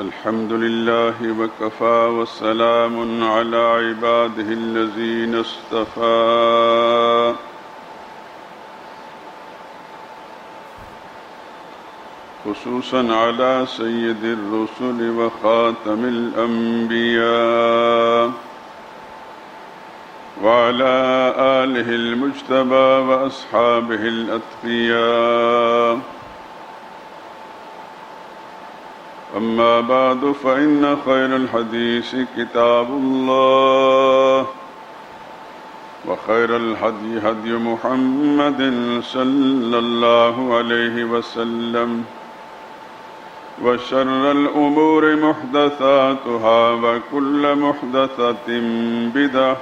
الحمد لله وكفى وسلام على عباده الذين اصطفى خصوصا على سيد الرسل وخاتم الأنبياء وعلى آله المجتبى وأصحابه الأتقياء. أما بعد فإن خير الحديث كتاب الله وخير الهدي هدي محمد صلى الله عليه وسلم وشر الأمور محدثاتها وكل محدثة بدعة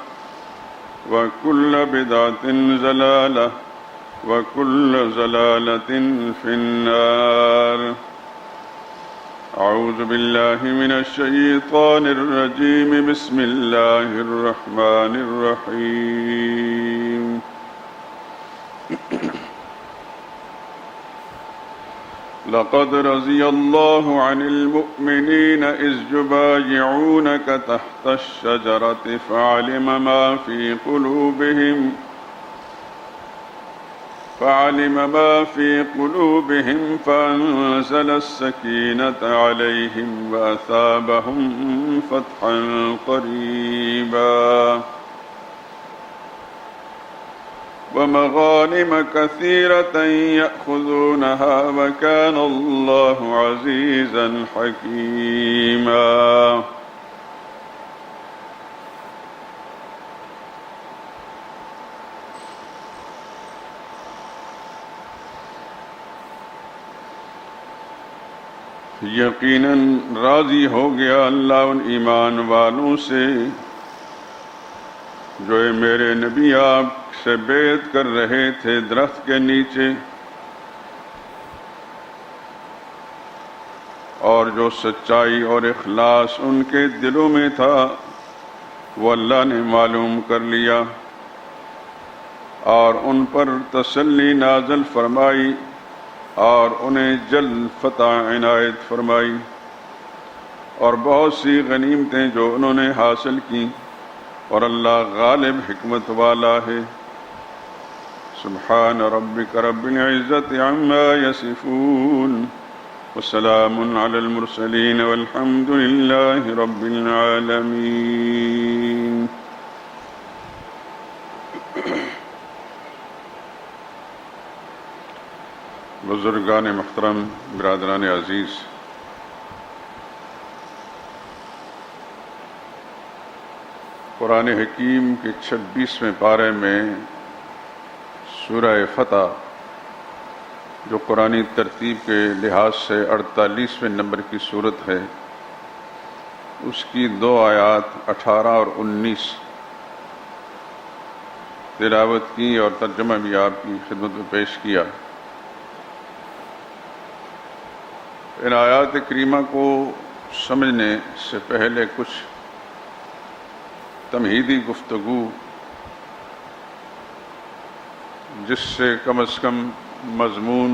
وكل بدعة ضلالة وكل ضلالة في النار. أعوذ بالله من الشيطان الرجيم. بسم الله الرحمن الرحيم. لقد رضي الله عن المؤمنين إذ يبايعونك تحت الشجرة فعلم ما في قلوبهم فأنزل السكينة عليهم وأثابهم فتحا قريبا ومغانم كثيرة يأخذونها وكان الله عزيزا حكيما. یقیناً راضی ہو گیا اللہ ان ایمان والوں سے جو میرے نبی آپ سے بیعت کر رہے تھے درخت کے نیچے، اور جو سچائی اور اخلاص ان کے دلوں میں تھا وہ اللہ نے معلوم کر لیا اور ان پر تسلی نازل فرمائی اور انہیں جلد فتح عنایت فرمائی، اور بہت سی غنیمتیں جو انہوں نے حاصل کی، اور اللہ غالب حکمت والا ہے. سبحان ربک رب العزت عما یصفون وسلام علی المرسلین والحمد للہ رب العالمین. بزرگان محترم، برادران عزیز، قرآن حکیم کے 26ویں پارے میں سورہ فتح، جو قرآنی ترتیب کے لحاظ سے 48ویں نمبر کی صورت ہے، اس کی 2 آیات 18 اور 19 تلاوت کی اور ترجمہ بھی آپ کی خدمت میں پیش کیا. ان آیات کریمہ کو سمجھنے سے پہلے کچھ تمہیدی گفتگو، جس سے کم از کم مضمون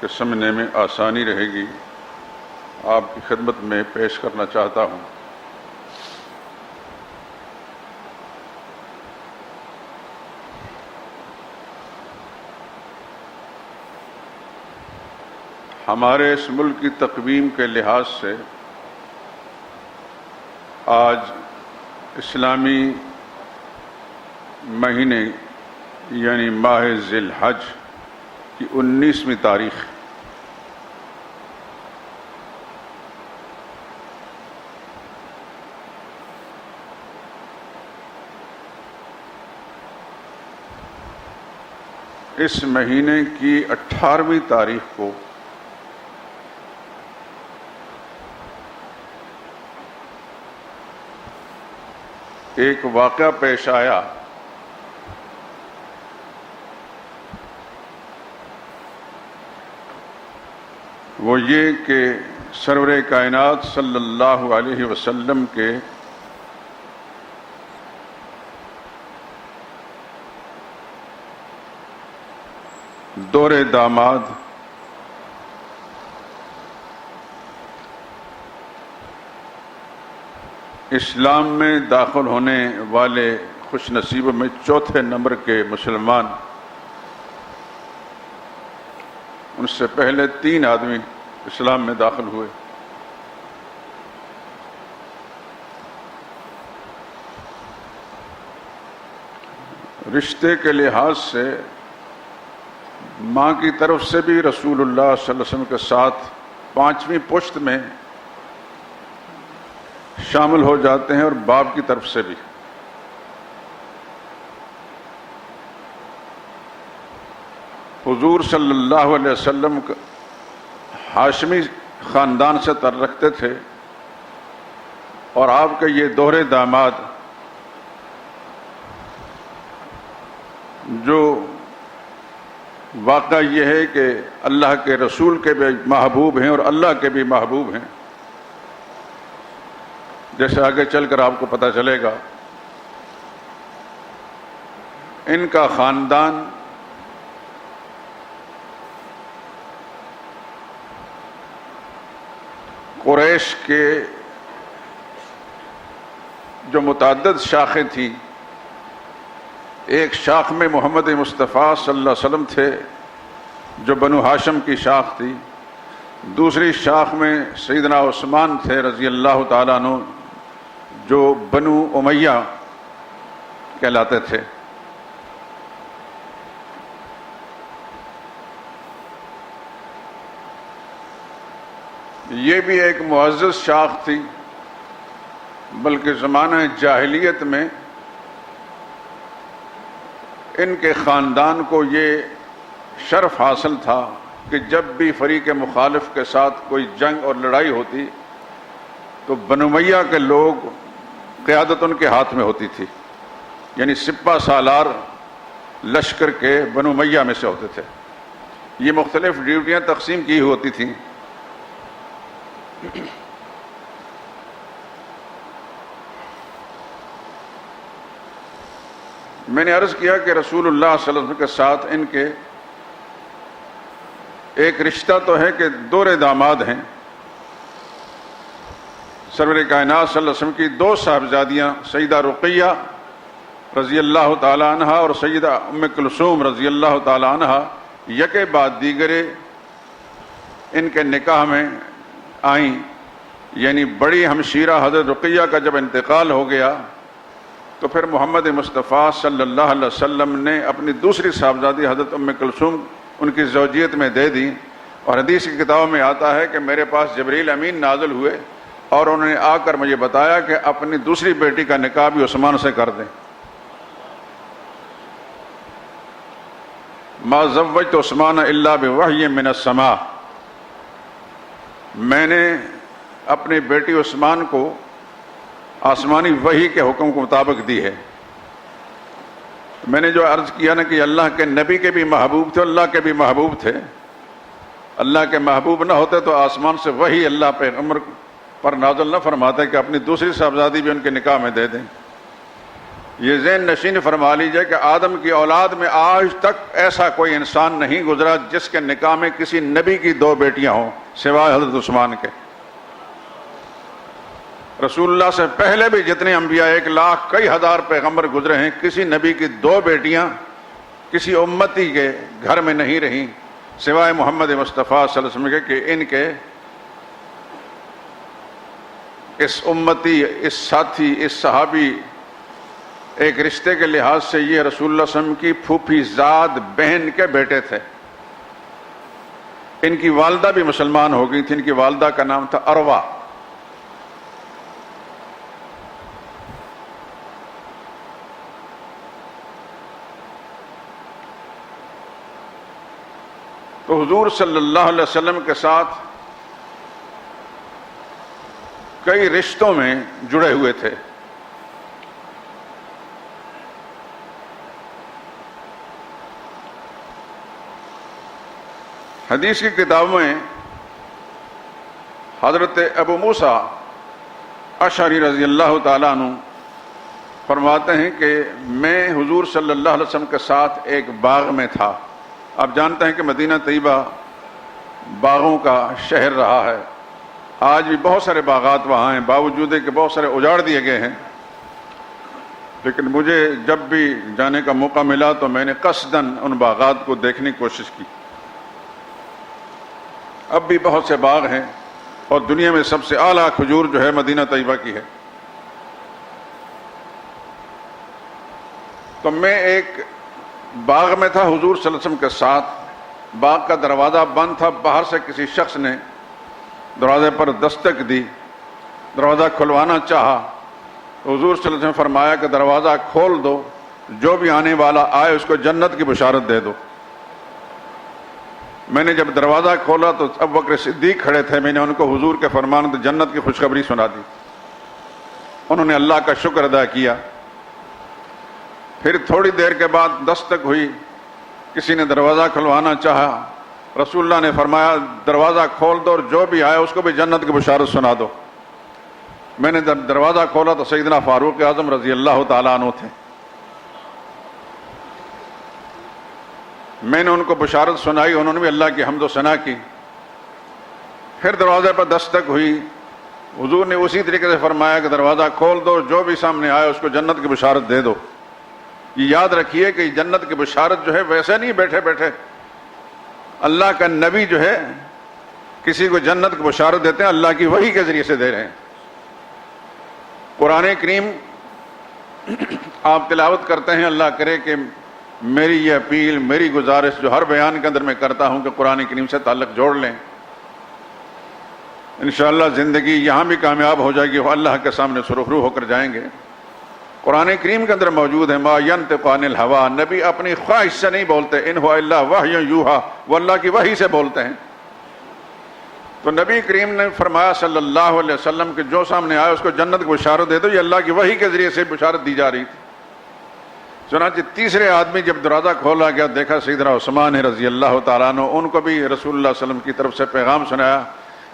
کے سمجھنے میں آسانی رہے گی، آپ کی خدمت میں پیش کرنا چاہتا ہوں. ہمارے اس ملک کی تقویم کے لحاظ سے آج اسلامی مہینے یعنی ماہ ذی الحج کی 19ویں تاریخ. اس مہینے کی 18ویں تاریخ کو ایک واقعہ پیش آیا وہ یہ کہ سرور کائنات صلی اللہ علیہ وسلم کے دور داماد اسلام میں داخل ہونے والے خوش نصیبوں میں چوتھے نمبر کے مسلمان، ان سے پہلے 3 آدمی اسلام میں داخل ہوئے۔ رشتے کے لحاظ سے ماں کی طرف سے بھی رسول اللہ صلی اللہ علیہ وسلم کے ساتھ 5ویں پشت میں شامل ہو جاتے ہیں، اور باپ کی طرف سے بھی۔ حضور صلی اللہ علیہ وسلم ہاشمی خاندان سے تعلق رکھتے تھے، اور آپ کے یہ دوہرے داماد جو واقعہ یہ ہے کہ اللہ کے رسول کے بھی محبوب ہیں اور اللہ کے بھی محبوب ہیں، جیسے آگے چل کر آپ کو پتہ چلے گا۔ ان کا خاندان قریش کے جو متعدد شاخیں تھیں، ایک شاخ میں محمد مصطفیٰ صلی اللہ علیہ وسلم تھے جو بنو ہاشم کی شاخ تھی، دوسری شاخ میں سیدنا عثمان تھے رضی اللہ تعالیٰ عنہ جو بنو امیہ کہلاتے تھے۔ یہ بھی ایک معزز شاخ تھی، بلکہ زمانہ جاہلیت میں ان کے خاندان کو یہ شرف حاصل تھا کہ جب بھی فریق مخالف کے ساتھ کوئی جنگ اور لڑائی ہوتی تو بنو امیہ کے لوگ قیادت ان کے ہاتھ میں ہوتی تھی، یعنی سپہ سالار لشکر کے بنو امیہ میں سے ہوتے تھے۔ یہ مختلف ڈیوٹیاں تقسیم کی ہوتی تھیں۔ میں نے عرض کیا کہ رسول اللہ صلی اللہ علیہ وسلم کے ساتھ ان کے ایک رشتہ تو ہے کہ دوہرے داماد ہیں۔ سرور کائنات صلی اللہ علیہ وسلم کی 2 صاحبزادیاں سیدہ رقیہ رضی اللہ تعالی عنہا اور سیدہ ام کلثوم رضی اللہ تعالی عنہا یکے بعد دیگرے ان کے نکاح میں آئیں، یعنی بڑی ہمشیرہ حضرت رقیہ کا جب انتقال ہو گیا تو پھر محمد مصطفیٰ صلی اللہ علیہ وسلم نے اپنی دوسری صاحبزادی حضرت ام کلثوم ان کی زوجیت میں دے دی، اور حدیث کی کتابوں میں آتا ہے کہ میرے پاس جبریل امین نازل ہوئے اور انہوں نے آ کر مجھے بتایا کہ اپنی دوسری بیٹی کا نکاح بھی عثمان سے کر دیں۔ ما زوجت عثمان الا بوحی من السماء، میں نے اپنی بیٹی عثمان کو آسمانی وحی کے حکم کے مطابق دی ہے۔ میں نے جو عرض کیا نا کہ اللہ کے نبی کے بھی محبوب تھے، اللہ کے بھی محبوب تھے، اللہ کے محبوب نہ ہوتے تو آسمان سے وحی اللہ پیغمبر پر نازل نہ فرماتے کہ اپنی دوسری صاحبزادی بھی ان کے نکاح میں دے دیں۔ یہ ذہن نشین فرما لیجئے کہ آدم کی اولاد میں آج تک ایسا کوئی انسان نہیں گزرا جس کے نکاح میں کسی نبی کی 2 بیٹیاں ہوں سوائے حضرت عثمان کے۔ رسول اللہ سے پہلے بھی جتنے انبیاء 1 لاکھ کئی ہزار پیغمبر گزرے ہیں، کسی نبی کی 2 بیٹیاں کسی امتی کے گھر میں نہیں رہیں سوائے محمد مصطفیٰ صلی اللہ علیہ وسلم کے، کہ ان کے اس امتی، اس ساتھی، اس صحابی ایک رشتے کے لحاظ سے یہ رسول اللہ صلی اللہ علیہ وسلم کی پھوپھی زاد بہن کے بیٹے تھے۔ ان کی والدہ بھی مسلمان ہو گئی تھی، ان کی والدہ کا نام تھا اروا۔ تو حضور صلی اللہ علیہ وسلم کے ساتھ کئی رشتوں میں جڑے ہوئے تھے۔ حدیث کی کتابوں میں حضرت ابو موسیٰ اشعری رضی اللہ تعالیٰ عنہ فرماتے ہیں کہ میں حضور صلی اللہ علیہ وسلم کے ساتھ ایک باغ میں تھا۔ آپ جانتے ہیں کہ مدینہ طیبہ باغوں کا شہر رہا ہے، آج بھی بہت سارے باغات وہاں ہیں، باوجود کہ بہت سارے اجاڑ دیے گئے ہیں، لیکن مجھے جب بھی جانے کا موقع ملا تو میں نے قصداً ان باغات کو دیکھنے کی کوشش کی۔ اب بھی بہت سے باغ ہیں، اور دنیا میں سب سے اعلیٰ کھجور جو ہے مدینہ طیبہ کی ہے۔ تو میں ایک باغ میں تھا حضور صلی اللہ علیہ وسلم کے ساتھ، باغ کا دروازہ بند تھا، باہر سے کسی شخص نے دروازے پر دستک دی، دروازہ کھلوانا چاہا تو حضور صلی اللہ علیہ وسلم فرمایا کہ دروازہ کھول دو، جو بھی آنے والا آئے اس کو جنت کی بشارت دے دو۔ میں نے جب دروازہ کھولا تو ابو بکر صدیق کھڑے تھے، میں نے ان کو حضور کے فرمان جنت کی خوشخبری سنا دی۔ انہوں نے اللہ کا شکر ادا کیا۔ پھر تھوڑی دیر کے بعد دستک ہوئی، کسی نے دروازہ کھلوانا چاہا، رسول اللہ نے فرمایا دروازہ کھول دو اور جو بھی آئے اس کو بھی جنت کی بشارت سنا دو۔ میں نے جب دروازہ کھولا تو سیدنا فاروق اعظم رضی اللہ تعالیٰ عنہ تھے۔ میں نے ان کو بشارت سنائی، انہوں نے بھی اللہ کی حمد و ثنا کی۔ پھر دروازے پر دستک ہوئی، حضور نے اسی طریقے سے فرمایا کہ دروازہ کھول دو، جو بھی سامنے آئے اس کو جنت کی بشارت دے دو۔ یہ یاد رکھیے کہ جنت کی بشارت جو ہے ویسے نہیں بیٹھے بیٹھے، اللہ کا نبی جو ہے کسی کو جنت کی بشارت دیتے ہیں، اللہ کی وحی کے ذریعے سے دے رہے ہیں۔ قرآن کریم آپ تلاوت کرتے ہیں، اللہ کرے کہ میری یہ اپیل، میری گزارش جو ہر بیان کے اندر میں کرتا ہوں کہ قرآن کریم سے تعلق جوڑ لیں، انشاءاللہ زندگی یہاں بھی کامیاب ہو جائے گی، وہ اللہ کے سامنے سرخرو ہو کر جائیں گے۔ قرآن کریم کے اندر موجود ہے ما ینطق عن الہوا، نبی اپنی خواہش سے نہیں بولتے، ان هو الا وحی یوحی، وہ اللہ کی وحی سے بولتے ہیں۔ تو نبی کریم نے فرمایا صلی اللہ علیہ وسلم کہ جو سامنے آئے اس کو جنت کی بشارت دے دو، یہ اللہ کی وحی کے ذریعے سے بشارت دی جا رہی تھی۔ چنانچہ تیسرے آدمی جب دروازہ کھولا گیا، دیکھا سیدنا عثمان رضی اللہ تعالیٰ عنہ، ان کو بھی رسول اللہ صلی اللہ علیہ وسلم کی طرف سے پیغام سنایا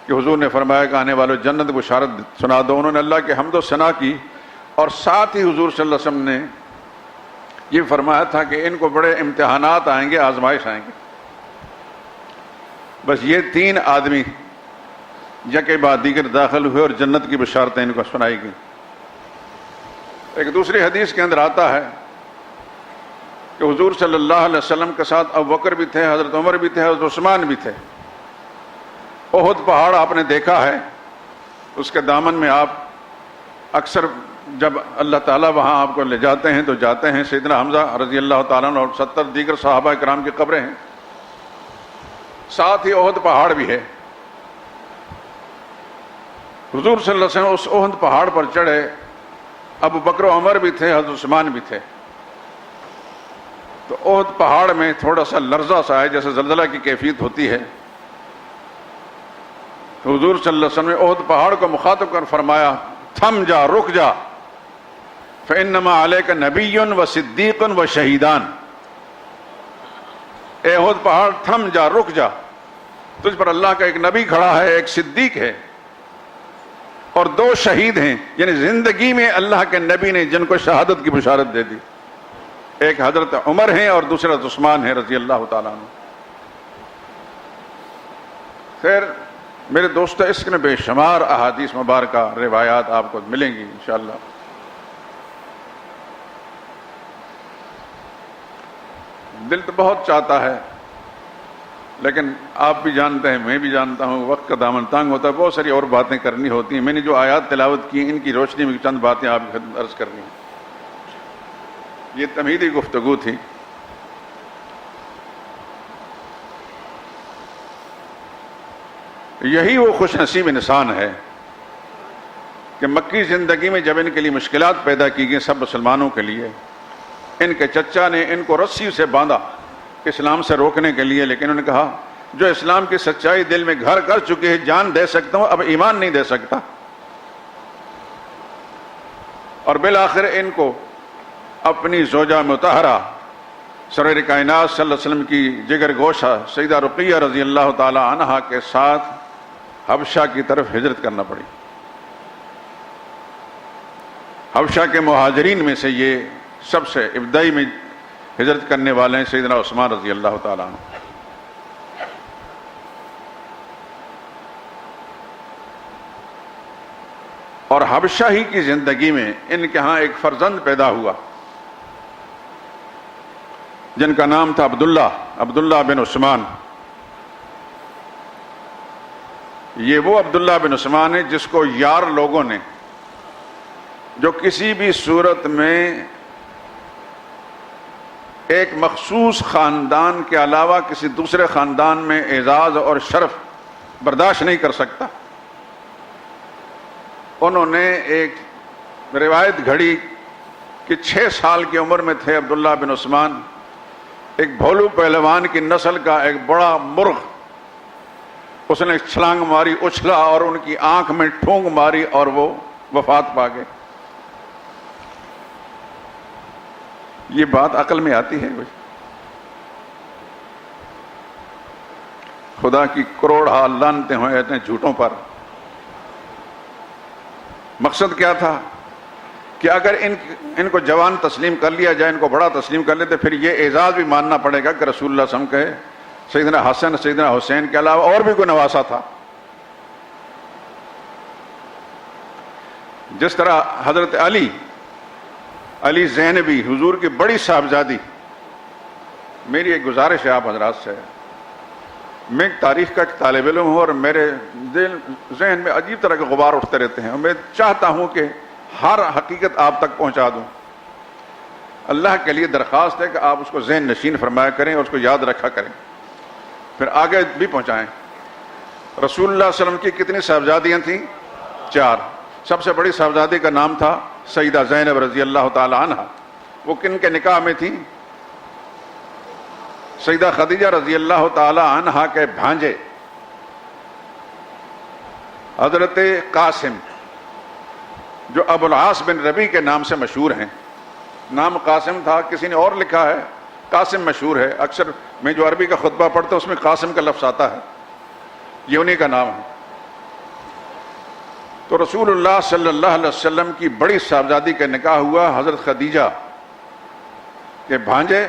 کہ حضور نے فرمایا کہ آنے والوں جنت کی بشارت سنا دو۔ انہوں نے اللہ کی حمد و ثنا کی، اور ساتھ ہی حضور صلی اللہ علیہ وسلم نے یہ فرمایا تھا کہ ان کو بڑے امتحانات آئیں گے، آزمائش آئیں گے۔ بس یہ تین آدمی یکے بعد دیگر داخل ہوئے اور جنت کی بشارتیں ان کو سنائی گئیں۔ ایک دوسری حدیث کے اندر آتا ہے کہ حضور صلی اللہ علیہ وسلم کے ساتھ ابو بکر بھی تھے، حضرت عمر بھی تھے، حضرت عثمان بھی تھے۔ احد پہاڑ آپ نے دیکھا ہے، اس کے دامن میں آپ اکثر جب اللہ تعالیٰ وہاں آپ کو لے جاتے ہیں تو جاتے ہیں۔ سیدنا حمزہ رضی اللہ تعالیٰ عنہ اور 70 دیگر صحابہ کرام کی قبریں ہیں، ساتھ ہی احد پہاڑ بھی ہے۔ حضور صلی اللہ علیہ وسلم اس احد پہاڑ پر چڑھے، ابو بکر و عمر بھی تھے، حضرت عثمان بھی تھے۔ تو احد پہاڑ میں تھوڑا سا لرزہ سا ہے، جیسے زلزلہ کی کیفیت ہوتی ہے۔ تو حضور صلی اللہ علیہ وسلم نے احد پہاڑ کو مخاطب کر فرمایا تھم جا، رک جا، فإنما علیک نبی و صدیق و شہیدان۔ اے احد پہاڑ تھم جا، رک جا، تجھ پر اللہ کا ایک نبی کھڑا ہے، ایک صدیق ہے اور 2 شہید ہیں، یعنی زندگی میں اللہ کے نبی نے جن کو شہادت کی بشارت دے دی۔ ایک حضرت عمر ہیں اور دوسرا عثمان ہیں رضی اللہ تعالیٰ عنہ۔ پھر میرے دوستو، اس میں بے شمار احادیث مبارکہ روایات آپ کو ملیں گی انشاءاللہ۔ دل تو بہت چاہتا ہے، لیکن آپ بھی جانتے ہیں، میں بھی جانتا ہوں، وقت کا دامن تنگ ہوتا ہے، بہت ساری اور باتیں کرنی ہوتی ہیں۔ میں نے جو آیات تلاوت کی ان کی روشنی میں چند باتیں آپ کی خدمت عرض کرنی ہیں۔ یہ تمہیدی گفتگو تھی۔ یہی وہ خوش نصیب انسان ہے کہ مکی زندگی میں جب ان کے لیے مشکلات پیدا کی گئیں، سب مسلمانوں کے لیے، ان کے چچا نے ان کو رسی سے باندھا اسلام سے روکنے کے لیے، لیکن انہوں نے کہا جو اسلام کی سچائی دل میں گھر کر چکے ہیں، جان دے سکتا ہوں، اب ایمان نہیں دے سکتا۔ اور بالآخر ان کو اپنی زوجہ مطہرہ سرور کائنات صلی اللہ علیہ وسلم کی جگر گوشہ سیدہ رقیہ رضی اللہ تعالی عنہا کے ساتھ حبشہ کی طرف ہجرت کرنا پڑی۔ حبشہ کے مہاجرین میں سے یہ سب سے ابتدائی میں ہجرت کرنے والے ہیں سیدنا عثمان رضی اللہ تعالیٰ عنہ۔ اور حبشہ ہی کی زندگی میں ان کے ہاں ایک فرزند پیدا ہوا جن کا نام تھا عبداللہ بن عثمان. یہ وہ عبداللہ بن عثمان ہے جس کو یار لوگوں نے، جو کسی بھی صورت میں ایک مخصوص خاندان کے علاوہ کسی دوسرے خاندان میں اعزاز اور شرف برداشت نہیں کر سکتا، انہوں نے ایک روایت گھڑی کہ 6 سال کی عمر میں تھے عبداللہ بن عثمان، ایک بھولو پہلوان کی نسل کا ایک بڑا مرغ، اس نے چھلانگ ماری، اچھلا اور ان کی آنکھ میں ٹھونگ ماری اور وہ وفات پا گئے. یہ بات عقل میں آتی ہے؟ خدا کی کروڑ لعنتیں ہوئے اتنے جھوٹوں پر. مقصد کیا تھا کہ اگر ان کو جوان تسلیم کر لیا جائے، ان کو بڑا تسلیم کر لیتے، پھر یہ اعزاز بھی ماننا پڑے گا کہ رسول اللہ صلی اللہ علیہ وسلم کہے سیدنا حسن سیدنا حسین کے علاوہ اور بھی کوئی نواسا تھا. جس طرح حضرت علی زینبی حضور کی بڑی صاحبزادی. میری ایک گزارش ہے آپ حضرات سے، میں ایک تاریخ کا ایک طالب علم ہوں اور میرے ذہن میں عجیب طرح کے غبار اٹھتے رہتے ہیں، اور میں چاہتا ہوں کہ ہر حقیقت آپ تک پہنچا دوں. اللہ کے لیے درخواست ہے کہ آپ اس کو ذہن نشین فرمایا کریں اور اس کو یاد رکھا کریں، پھر آگے بھی پہنچائیں. رسول اللہ صلی اللہ علیہ وسلم کی کتنی صاحبزادیاں تھیں؟ 4. سب سے بڑی صاحبزادی کا نام تھا سیدہ زینب رضی اللہ تعالی عنہ. وہ کن کے نکاح میں تھی؟ سیدہ خدیجہ رضی اللہ تعالی عنہ کے بھانجے حضرت قاسم، جو ابو العاص بن ربیع کے نام سے مشہور ہیں. نام قاسم تھا، کسی نے اور لکھا ہے، قاسم مشہور ہے. اکثر میں جو عربی کا خطبہ پڑھتا ہوں اس میں قاسم کا لفظ آتا ہے، یہ انہی کا نام ہے. تو رسول اللہ صلی اللہ علیہ وسلم کی بڑی صاحبزادی کا نکاح ہوا حضرت خدیجہ کے بھانجے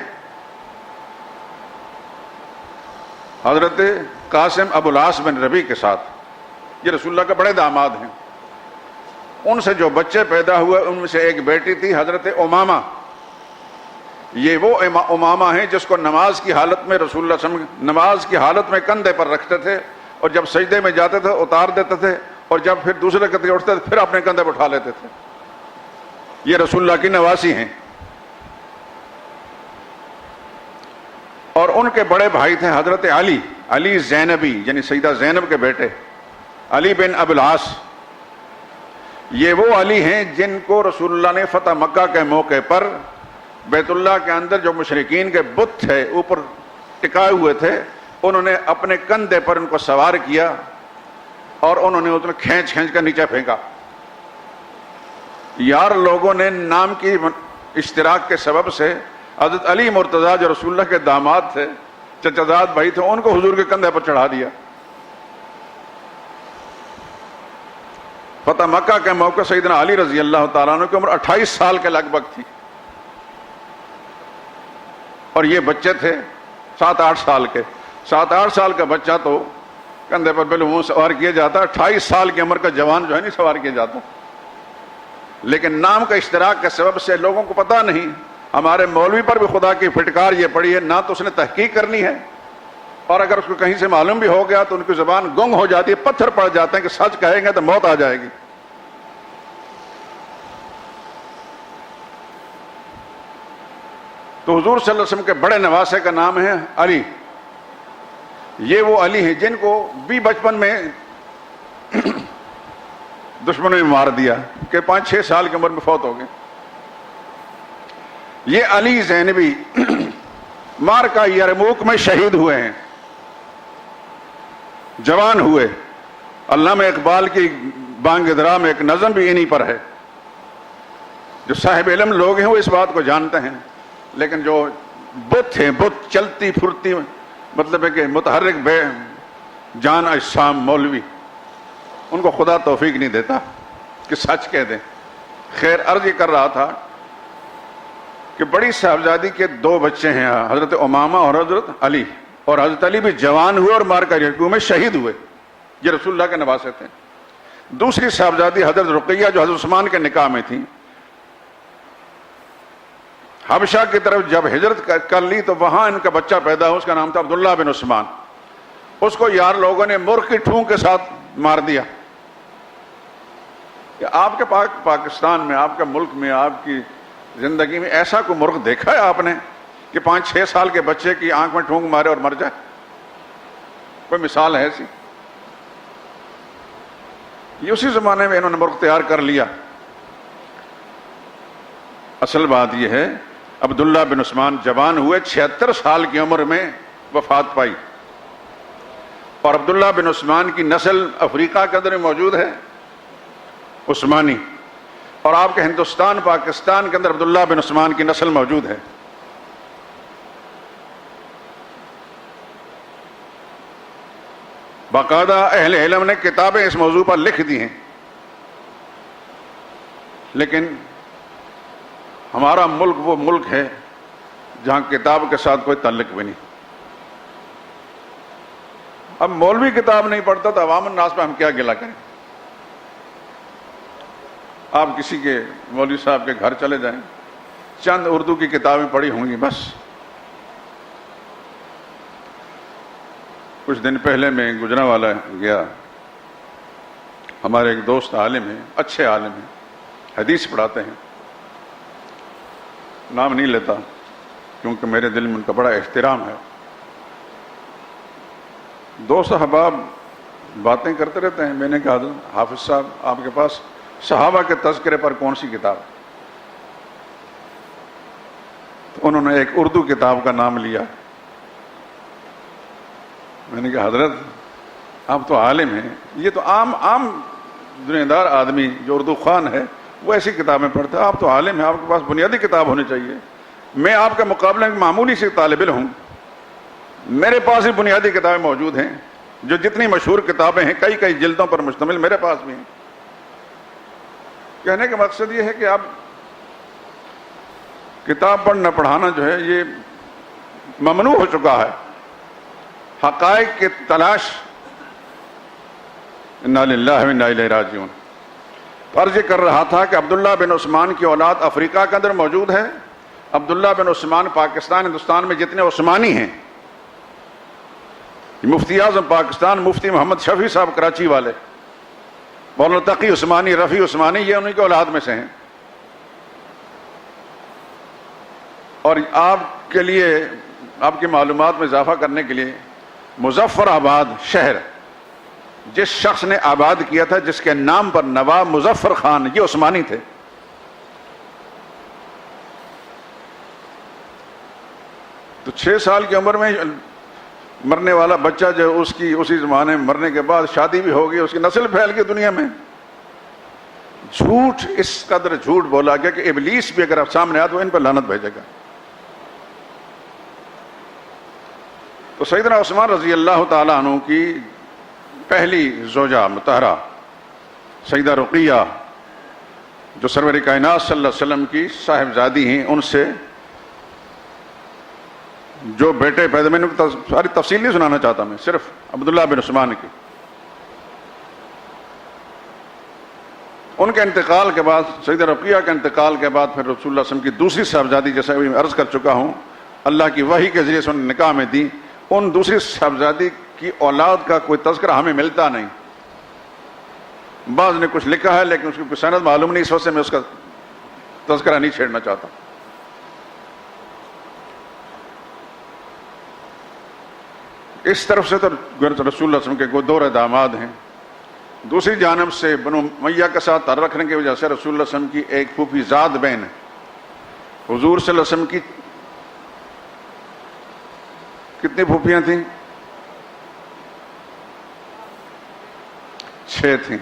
حضرت قاسم ابو العاص بن ربیع کے ساتھ. یہ رسول اللہ کے بڑے داماد ہیں. ان سے جو بچے پیدا ہوئے ان میں سے ایک بیٹی تھی حضرت امامہ. یہ وہ امامہ ہیں جس کو نماز کی حالت میں رسول اللہ صلی اللہ علیہ وسلم نماز کی حالت میں کندھے پر رکھتے تھے، اور جب سجدے میں جاتے تھے اتار دیتے تھے، اور جب پھر دوسرے قطعے اٹھتے تھے پھر اپنے کندھے پر اٹھا لیتے تھے. یہ رسول اللہ کی نواسی ہیں. اور ان کے بڑے بھائی تھے حضرت علی زینبی، یعنی سیدہ زینب کے بیٹے علی بن ابو العاص. یہ وہ علی ہیں جن کو رسول اللہ نے فتح مکہ کے موقع پر بیت اللہ کے اندر جو مشرکین کے بت تھے اوپر ٹکائے ہوئے تھے، انہوں نے اپنے کندھے پر ان کو سوار کیا اور انہوں نے اسے کھینچ کر نیچے پھینکا. یار لوگوں نے نام کی اشتراک کے سبب سے حضرت علی مرتضیٰ جو رسول اللہ کے داماد تھے، چچا زاد بھائی تھے، ان کو حضور کے کندھے پر چڑھا دیا. فتح مکہ کے موقع سیدنا علی رضی اللہ تعالیٰ عنہ کی عمر 28 سال کے لگ بھگ تھی، اور یہ بچے تھے 7-8 سال کے. 7-8 سال کا بچہ تو کندھے پر بالمنہ سوار کیا جاتا، 28 سال کی عمر کا جوان جو ہے نہیں سوار کیا جاتا. لیکن نام کا اشتراک کے سبب سے لوگوں کو پتہ نہیں. ہمارے مولوی پر بھی خدا کی پھٹکار یہ پڑی ہے، نہ تو اس نے تحقیق کرنی ہے، اور اگر اس کو کہیں سے معلوم بھی ہو گیا تو ان کی زبان گنگ ہو جاتی ہے، پتھر پڑ جاتے ہیں کہ سچ کہیں گے تو موت آ جائے گی. تو حضور صلی اللہ علیہ وسلم کے بڑے نواسے کا نام ہے علی. یہ وہ علی ہیں جن کو بھی بچپن میں دشمنوں نے مار دیا کہ 5-6 سال کی عمر میں فوت ہو گئے. یہ علی زینبی مارکہ یرموک میں شہید ہوئے ہیں، جوان ہوئے. علامہ اقبال کی بانگ درا میں ایک نظم بھی انہی پر ہے. جو صاحب علم لوگ ہیں وہ اس بات کو جانتے ہیں، لیکن جو بت ہیں، بت چلتی پھرتی مطلب ہے کہ متحرک بے جان اجسام مولوی، ان کو خدا توفیق نہیں دیتا کہ سچ کہہ دیں. خیر، عرض یہ کر رہا تھا کہ بڑی صاحبزادی کے 2 بچے ہیں، حضرت امامہ اور حضرت علی. اور حضرت علی بھی جوان ہوئے اور مارکہ یرموک میں شہید ہوئے. یہ رسول اللہ کے نواسے تھے. دوسری صاحبزادی حضرت رقیہ جو حضرت عثمان کے نکاح میں تھی، حبشہ کی طرف جب ہجرت کر لی تو وہاں ان کا بچہ پیدا ہوا، اس کا نام تھا عبداللہ بن عثمان. اس کو یار لوگوں نے مرغ کی ٹھونک کے ساتھ مار دیا. کہ آپ کے پاکستان میں، آپ کے ملک میں، آپ کی زندگی میں ایسا کوئی مرغ دیکھا ہے آپ نے کہ 5-6 سال کے بچے کی آنکھ میں ٹھونک مارے اور مر جائے؟ کوئی مثال ہے ایسی؟ یہ اسی زمانے میں انہوں نے مرغ تیار کر لیا. اصل بات یہ ہے عبداللہ بن عثمان جوان ہوئے، 76 سال کی عمر میں وفات پائی. اور عبداللہ بن عثمان کی نسل افریقہ کے اندر موجود ہے، عثمانی، اور آپ کے ہندوستان پاکستان کے اندر عبداللہ بن عثمان کی نسل موجود ہے. باقاعدہ اہل علم نے کتابیں اس موضوع پر لکھ دی ہیں، لیکن ہمارا ملک وہ ملک ہے جہاں کتاب کے ساتھ کوئی تعلق بھی نہیں. اب مولوی کتاب نہیں پڑھتا تو عوام الناس پہ ہم کیا گلہ کریں؟ آپ کسی کے مولوی صاحب کے گھر چلے جائیں، چند اردو کی کتابیں پڑھی ہوں گی بس. کچھ دن پہلے میں گجرانوالا گیا، ہمارے ایک دوست عالم ہیں، اچھے عالم ہیں، حدیث پڑھاتے ہیں، نام نہیں لیتا کیونکہ میرے دل میں ان کا بڑا احترام ہے. دوست احباب باتیں کرتے رہتے ہیں. میں نے کہا حافظ صاحب آپ کے پاس صحابہ کے تذکرے پر کون سی کتاب؟ تو انہوں نے ایک اردو کتاب کا نام لیا. میں نے کہا حضرت آپ تو عالم ہیں، یہ تو عام دنیا دار آدمی جو اردو خوان ہے وہ ایسی کتابیں پڑھتا ہے، آپ تو عالم ہیں، آپ کے پاس بنیادی کتاب ہونی چاہیے. میں آپ کے مقابلے میں معمولی سے طالب علم ہوں، میرے پاس ہی بنیادی کتابیں موجود ہیں، جو جتنی مشہور کتابیں ہیں کئی جلدوں پر مشتمل میرے پاس بھی ہیں. کہنے کا مقصد یہ ہے کہ آپ کتاب پڑھنا پڑھانا جو ہے یہ ممنوع ہو چکا ہے. حقائق کی تلاش، انا للہ و انا الیہ راجعون. عرض کر رہا تھا کہ عبداللہ بن عثمان کی اولاد افریقہ کے اندر موجود ہے. عبداللہ بن عثمان پاکستان ہندوستان میں جتنے عثمانی ہیں، مفتی اعظم پاکستان مفتی محمد شفیع صاحب کراچی والے، مولانا تقی عثمانی، رفیع عثمانی، یہ انہیں کی اولاد میں سے ہیں. اور آپ کے لیے، آپ کی معلومات میں اضافہ کرنے کے لیے، مظفر آباد شہر جس شخص نے آباد کیا تھا، جس کے نام پر نواب مظفر خان، یہ عثمانی تھے. تو 6 سال کی عمر میں مرنے والا بچہ جو اس کی اسی زمانے میں مرنے کے بعد شادی بھی ہو گئی، اس کی نسل پھیل گئی دنیا میں. جھوٹ، اس قدر جھوٹ بولا گیا کہ ابلیس بھی اگر اب سامنے آئے تو ان پر لعنت بھیجے گا. تو سیدنا عثمان رضی اللہ تعالیٰ عنہ کی پہلی زوجہ مطہرہ سیدہ رقیہ جو سرور کائنات صلی اللہ علیہ وسلم کی صاحبزادی ہیں، ان سے جو بیٹے پیدا، میں نے ساری تفصیل نہیں سنانا چاہتا، میں صرف عبداللہ بن عثمان کی. ان کے انتقال کے بعد، سیدہ رقیہ کے انتقال کے بعد پھر رسول اللہ صلی اللہ علیہ وسلم کی دوسری صاحبزادی، جیسا میں عرض کر چکا ہوں، اللہ کی وحی کے ذریعے سے انہوں نے نکاح میں دی. ان دوسری صاحبزادی کی اولاد کا کوئی تذکرہ ہمیں ملتا نہیں. بعض نے کچھ لکھا ہے لیکن اس کی کوئی سند معلوم نہیں، اس وجہ سے میں اس کا تذکرہ نہیں چھیڑنا چاہتا. اس طرف سے تو رسول اللہ صلی اللہ علیہ وسلم کے دو داماد ہیں. دوسری جانب سے بنو امیہ کے ساتھ تعلق رکھنے کی وجہ سے رسول اللہ صلی اللہ علیہ وسلم کی ایک پھوپھی زاد بہن ہے. حضور صلی اللہ علیہ وسلم کی کتنی پھوپھیاں تھیں؟ 6 تھیں.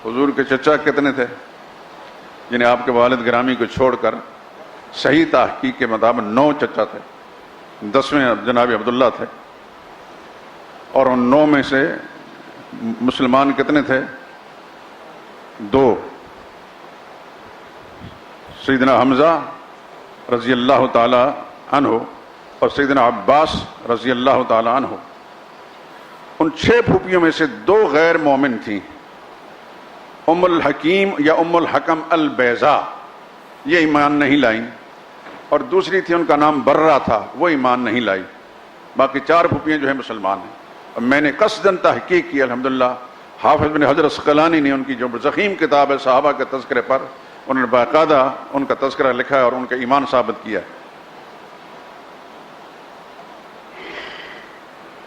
حضور کے چچا کتنے تھے؟ یعنی آپ کے والد گرامی کو چھوڑ کر صحیح تحقیق کے مطابق 9 چچا تھے. 10ویں جناب عبداللہ تھے. اور ان 9 میں سے مسلمان کتنے تھے؟ 2. سیدنا حمزہ رضی اللہ تعالی عنہ اور سیدنا عباس رضی اللہ تعالی عنہ. ان 6 پھوپھیوں میں سے 2 غیر مومن تھیں، ام الحکیم یا ام الحکم البیضا، یہ ایمان نہیں لائیں، اور دوسری تھی ان کا نام برہ تھا، وہ ایمان نہیں لائی۔ باقی 4 پھوپھیاں جو ہیں مسلمان ہیں۔ اور میں نے قصداً تحقیق کی، الحمدللہ حافظ بن حجر عسقلانی نے ان کی جو ضخیم کتاب ہے صحابہ کے تذکرے پر، انہوں نے باقاعدہ ان کا تذکرہ لکھا ہے اور ان کا ایمان ثابت کیا ہے۔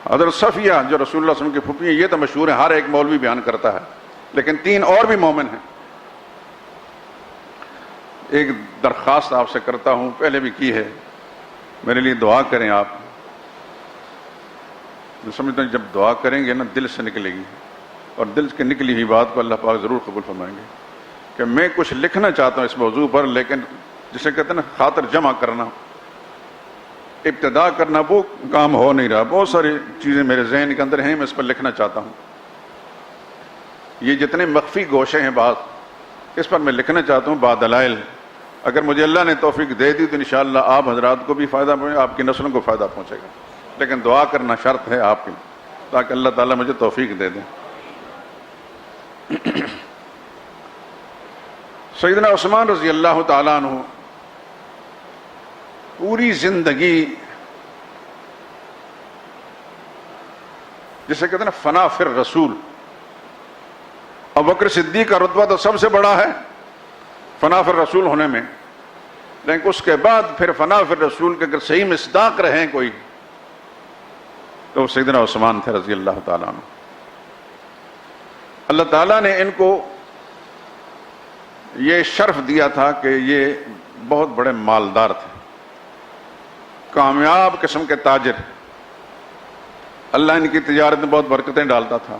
حضرت صفیہ جو رسول اللہ صلی اللہ علیہ وسلم کی پھوپھی ہیں، یہ تو مشہور ہے، ہر ایک مولوی بیان کرتا ہے، لیکن 3 اور بھی مومن ہیں۔ ایک درخواست آپ سے کرتا ہوں، پہلے بھی کی ہے، میرے لیے دعا کریں آپ۔ میں سمجھتا ہوں جب دعا کریں گے نا دل سے نکلے گی، اور دل کے نکلی ہوئی بات کو اللہ پاک ضرور قبول فرمائیں گے۔ کہ میں کچھ لکھنا چاہتا ہوں اس موضوع پر، لیکن جسے کہتے ہیں نا خاطر جمع کرنا، ابتدا کرنا، وہ کام ہو نہیں رہا۔ بہت ساری چیزیں میرے ذہن کے اندر ہیں، میں اس پر لکھنا چاہتا ہوں۔ یہ جتنے مخفی گوشے ہیں بات، اس پر میں لکھنا چاہتا ہوں بادلائل۔ اگر مجھے اللہ نے توفیق دے دی تو انشاءاللہ آپ حضرات کو بھی فائدہ پہنچے گا، آپ کی نسلوں کو فائدہ پہنچے گا، لیکن دعا کرنا شرط ہے آپ کی، تاکہ اللہ تعالیٰ مجھے توفیق دے دیں۔ سیدنا عثمان رضی اللہ تعالیٰ عنہ پوری زندگی جسے کہتے ہیں نا فنا فی الرسول، ابوبکر صدیق کا رتبہ تو سب سے بڑا ہے فنا فی الرسول ہونے میں، لیکن اس کے بعد پھر فنا فی الرسول کے اگر صحیح مصداق رہیں کوئی تو سیدنا عثمان تھے رضی اللہ تعالیٰ عنہ۔ اللہ تعالیٰ نے ان کو یہ شرف دیا تھا کہ یہ بہت بڑے مالدار تھے، کامیاب قسم کے تاجر، اللہ ان کی تجارت میں بہت برکتیں ڈالتا تھا۔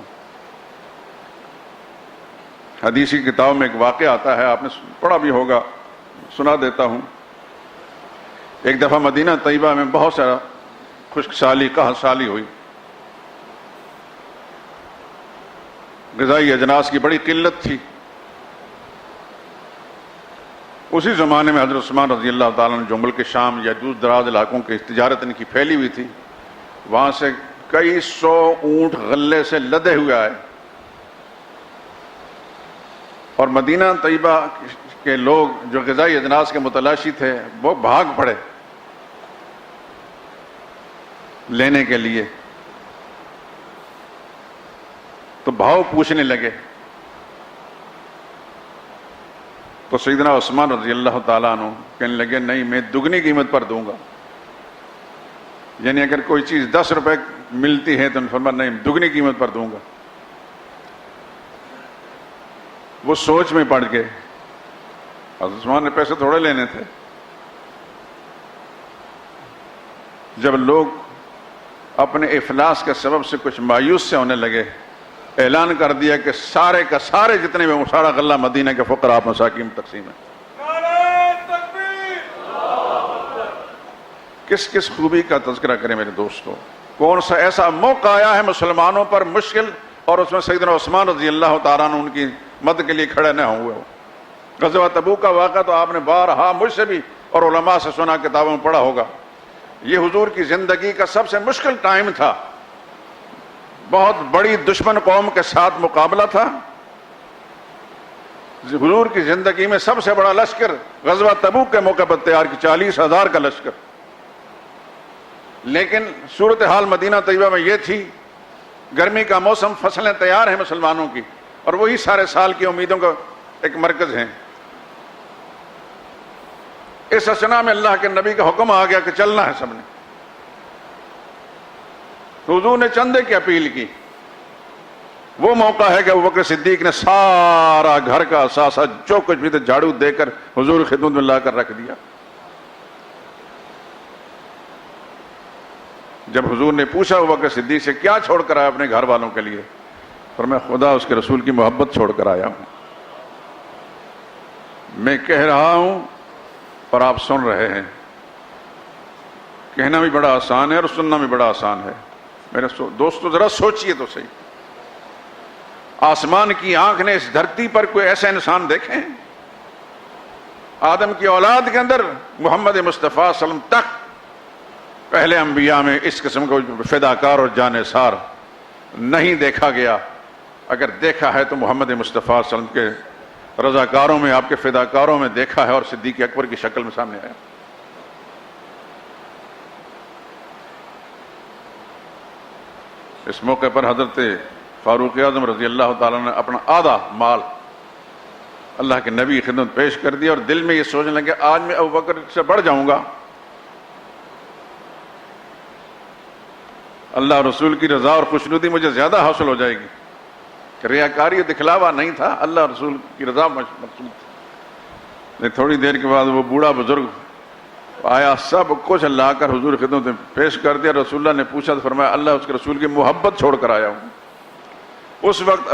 حدیث کی کتاب میں ایک واقعہ آتا ہے، آپ نے پڑھا بھی ہوگا، سنا دیتا ہوں۔ ایک دفعہ مدینہ طیبہ میں بہت سارا خشک سالی قحط سالی ہوئی، غذائی اجناس کی بڑی قلت تھی۔ اسی زمانے میں حضرت عثمان رضی اللہ تعالیٰ نے جو ملک شام یا دور دراز علاقوں کی تجارت ان کی پھیلی ہوئی تھی، وہاں سے کئی 100 اونٹ غلے سے لدے ہوئے آئے، اور مدینہ طیبہ کے لوگ جو غذائی اجناس کے متلاشی تھے وہ بھاگ پڑے لینے کے لیے، تو بھاؤ پوچھنے لگے۔ تو سیدنا عثمان رضی اللہ تعالیٰ عنہ کہنے لگے نہیں، میں دگنی قیمت پر دوں گا، یعنی اگر کوئی چیز 10 روپے ملتی ہے تو فرمایا نہیں، دگنی قیمت پر دوں گا۔ وہ سوچ میں پڑ گئے، حضرت عثمان نے پیسے تھوڑے لینے تھے۔ جب لوگ اپنے افلاس کے سبب سے کچھ مایوس سے ہونے لگے، اعلان کر دیا کہ سارے کا سارے جتنے بھی سارا غلہ مدینہ کے فقراء مساکین تقسیم ہے۔ کس کس خوبی کا تذکرہ کریں میرے دوستو، کون سا ایسا موقع آیا ہے مسلمانوں پر مشکل، اور اس میں سیدنا عثمان رضی اللہ تعالیٰ عنہ ان کی مدد کے لیے کھڑے نہ ہوئے ہو۔ غزوہ تبوک کا واقعہ تو آپ نے بارہا مجھ سے بھی اور علماء سے سنا، کتابوں میں پڑھا ہوگا۔ یہ حضور کی زندگی کا سب سے مشکل ٹائم تھا، بہت بڑی دشمن قوم کے ساتھ مقابلہ تھا۔ حضور کی زندگی میں سب سے بڑا لشکر غزوہ تبوک کے موقع پر تیار کی، 40,000 کا لشکر۔ لیکن صورتحال مدینہ طیبہ میں یہ تھی، گرمی کا موسم، فصلیں تیار ہیں مسلمانوں کی، اور وہی سارے سال کی امیدوں کا ایک مرکز ہیں۔ اس اسنا میں اللہ کے نبی کا حکم آ گیا کہ چلنا ہے سب نے۔ حضور نے چندے کی اپیل کی۔ وہ موقع ہے کہ ابوبکر صدیق نے سارا گھر کا اثاثہ جو کچھ بھی تھا جھاڑو دے کر حضور کی خدمت میں لا کر رکھ دیا۔ جب حضور نے پوچھا ابوبکر صدیق سے کیا چھوڑ کر آیا اپنے گھر والوں کے لیے، فرمایا خدا اس کے رسول کی محبت چھوڑ کر آیا ہوں۔ میں کہہ رہا ہوں اور آپ سن رہے ہیں۔ کہنا بھی بڑا آسان ہے اور سننا بھی بڑا آسان ہے۔ میرے دوستو ذرا سوچئے تو صحیح، آسمان کی آنکھ نے اس دھرتی پر کوئی ایسا انسان دیکھے ہیں؟ آدم کی اولاد کے اندر محمد مصطفیٰ صلی اللہ علیہ وسلم تک پہلے انبیاء میں اس قسم کو فداکار اور جانثار نہیں دیکھا گیا، اگر دیکھا ہے تو محمد مصطفیٰ صلی اللہ علیہ وسلم کے رضاکاروں میں، آپ کے فداکاروں میں دیکھا ہے، اور صدیق اکبر کی شکل میں سامنے آیا۔ اس موقع پر حضرت فاروق اعظم رضی اللہ تعالیٰ نے اپنا آدھا مال اللہ کے نبی کی خدمت پیش کر دیا، اور دل میں یہ سوچنے لگے آج میں ابوبکر سے بڑھ جاؤں گا، اللہ رسول کی رضا اور خوشنودی مجھے زیادہ حاصل ہو جائے گی۔ ریاکاری دکھلاوا نہیں تھا، اللہ رسول کی رضا مقصود تھی۔ تھوڑی دیر کے بعد وہ بوڑھا بزرگ آیا، سب کچھ لا کر حضور خدمت میں پیش کر دیا۔ رسول اللہ نے پوچھا تو فرمایا اللہ اس کے رسول کی محبت چھوڑ کر آیا ہوں۔ اس وقت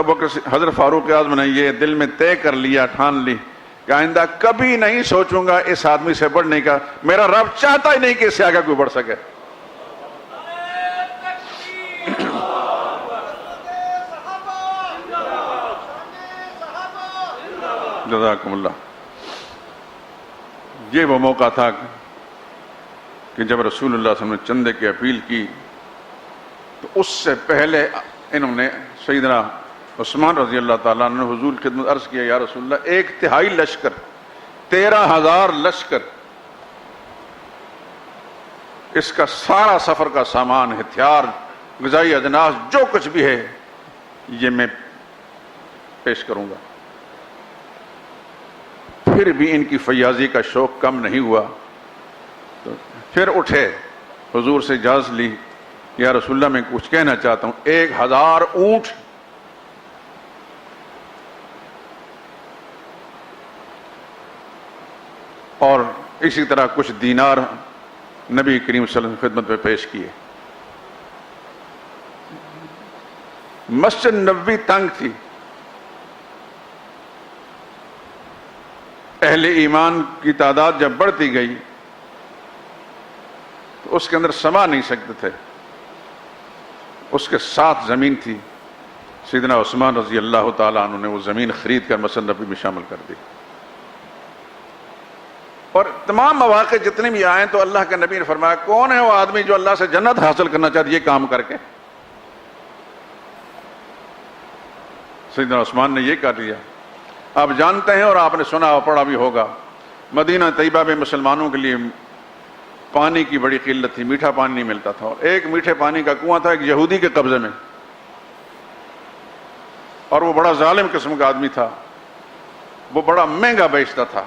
حضرت فاروق اعظم نے یہ دل میں طے کر لیا، ٹھان لی کہ آئندہ کبھی نہیں سوچوں گا اس آدمی سے بڑھنے کا، میرا رب چاہتا ہی نہیں کہ اس سے آگے کوئی بڑھ سکے۔ جزاکم اللہ۔ یہ وہ موقع تھا کہ جب رسول اللہ صلی اللہ علیہ وسلم نے چندے کی اپیل کی تو اس سے پہلے انہوں نے سیدنا عثمان رضی اللہ تعالیٰ نے حضور کی خدمت عرض کیا، یا رسول اللہ 1/3 لشکر، 13,000 لشکر، اس کا سارا سفر کا سامان، ہتھیار، غذائی اجناس، جو کچھ بھی ہے یہ میں پیش کروں گا۔ پھر بھی ان کی فیاضی کا شوق کم نہیں ہوا، تو پھر اٹھے، حضور سے اجازت لی، یا رسول اللہ میں کچھ کہنا چاہتا ہوں۔ 1000 اونٹ اور اسی طرح کچھ دینار نبی کریم صلی اللہ علیہ وسلم خدمت میں پیش کیے۔ مسجد نبوی تنگ تھی، اہل ایمان کی تعداد جب بڑھتی گئی تو اس کے اندر سما نہیں سکتے تھے۔ اس کے ساتھ زمین تھی، سیدنا عثمان رضی اللہ تعالیٰ عنہ نے وہ زمین خرید کر مسجد نبوی میں شامل کر دی۔ اور تمام مواقع جتنے بھی آئے تو اللہ کے نبی نے فرمایا کون ہے وہ آدمی جو اللہ سے جنت حاصل کرنا چاہتا ہے یہ کام کر کے؟ سیدنا عثمان نے یہ کر لیا۔ آپ جانتے ہیں اور آپ نے سنا اور پڑھا بھی ہوگا، مدینہ طیبہ میں مسلمانوں کے لیے پانی کی بڑی قلت تھی، میٹھا پانی نہیں ملتا تھا، اور ایک میٹھے پانی کا کنواں تھا ایک یہودی کے قبضے میں، اور وہ بڑا ظالم قسم کا آدمی تھا، وہ بڑا مہنگا بیچتا تھا،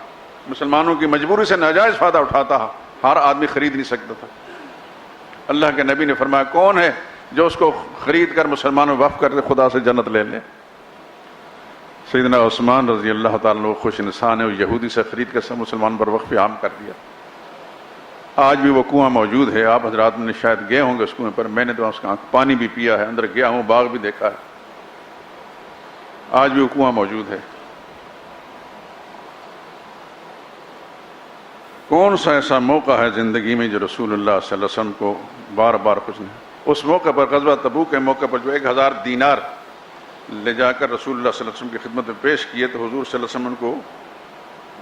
مسلمانوں کی مجبوری سے ناجائز فائدہ اٹھاتا، ہر آدمی خرید نہیں سکتا تھا۔ اللہ کے نبی نے فرمایا کون ہے جو اس کو خرید کر مسلمانوں وقف کر کے خدا سے جنت لے لے؟ سیدنا عثمان رضی اللہ تعالیٰ عنہ خوش انسان ہے، وہ یہودی سے خرید کر سب مسلمان پر وقف عام کر دیا۔ آج بھی وہ کنواں موجود ہے، آپ حضرات نے شاید گئے ہوں گے اس کنویں پر، میں نے تو اس کا پانی بھی پیا ہے، اندر گیا ہوں، باغ بھی دیکھا ہے، آج بھی وہ کنواں موجود ہے۔ کون سا ایسا موقع ہے زندگی میں جو رسول اللہ صلی اللہ علیہ وسلم کو بار بار کچھ نہیں؟ اس موقع پر، غزوہ تبوک کے موقع پر جو 1000 دینار لے جا کر رسول اللہ صلی اللہ علیہ وسلم کی خدمت میں پیش کیے تو حضور صلی اللہ علیہ وسلم کو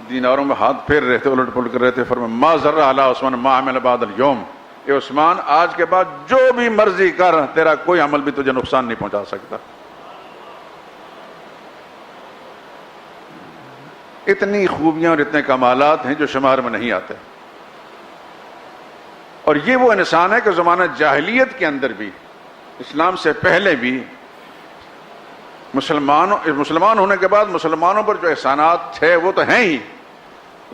دیناروں میں ہاتھ پھیر رہے تھے، الٹ پلٹ کر رہے تھے، فرمایا ما ذر علی عثمان ما عمل بعد اليوم، اے عثمان آج کے بعد جو بھی مرضی کر، تیرا کوئی عمل بھی تجھے نقصان نہیں پہنچا سکتا۔ اتنی خوبیاں اور اتنے کمالات ہیں جو شمار میں نہیں آتے، اور یہ وہ انسان ہے کہ زمانہ جاہلیت کے اندر بھی، اسلام سے پہلے بھی، مسلمان ہونے کے بعد مسلمانوں پر جو احسانات تھے وہ تو ہیں ہی،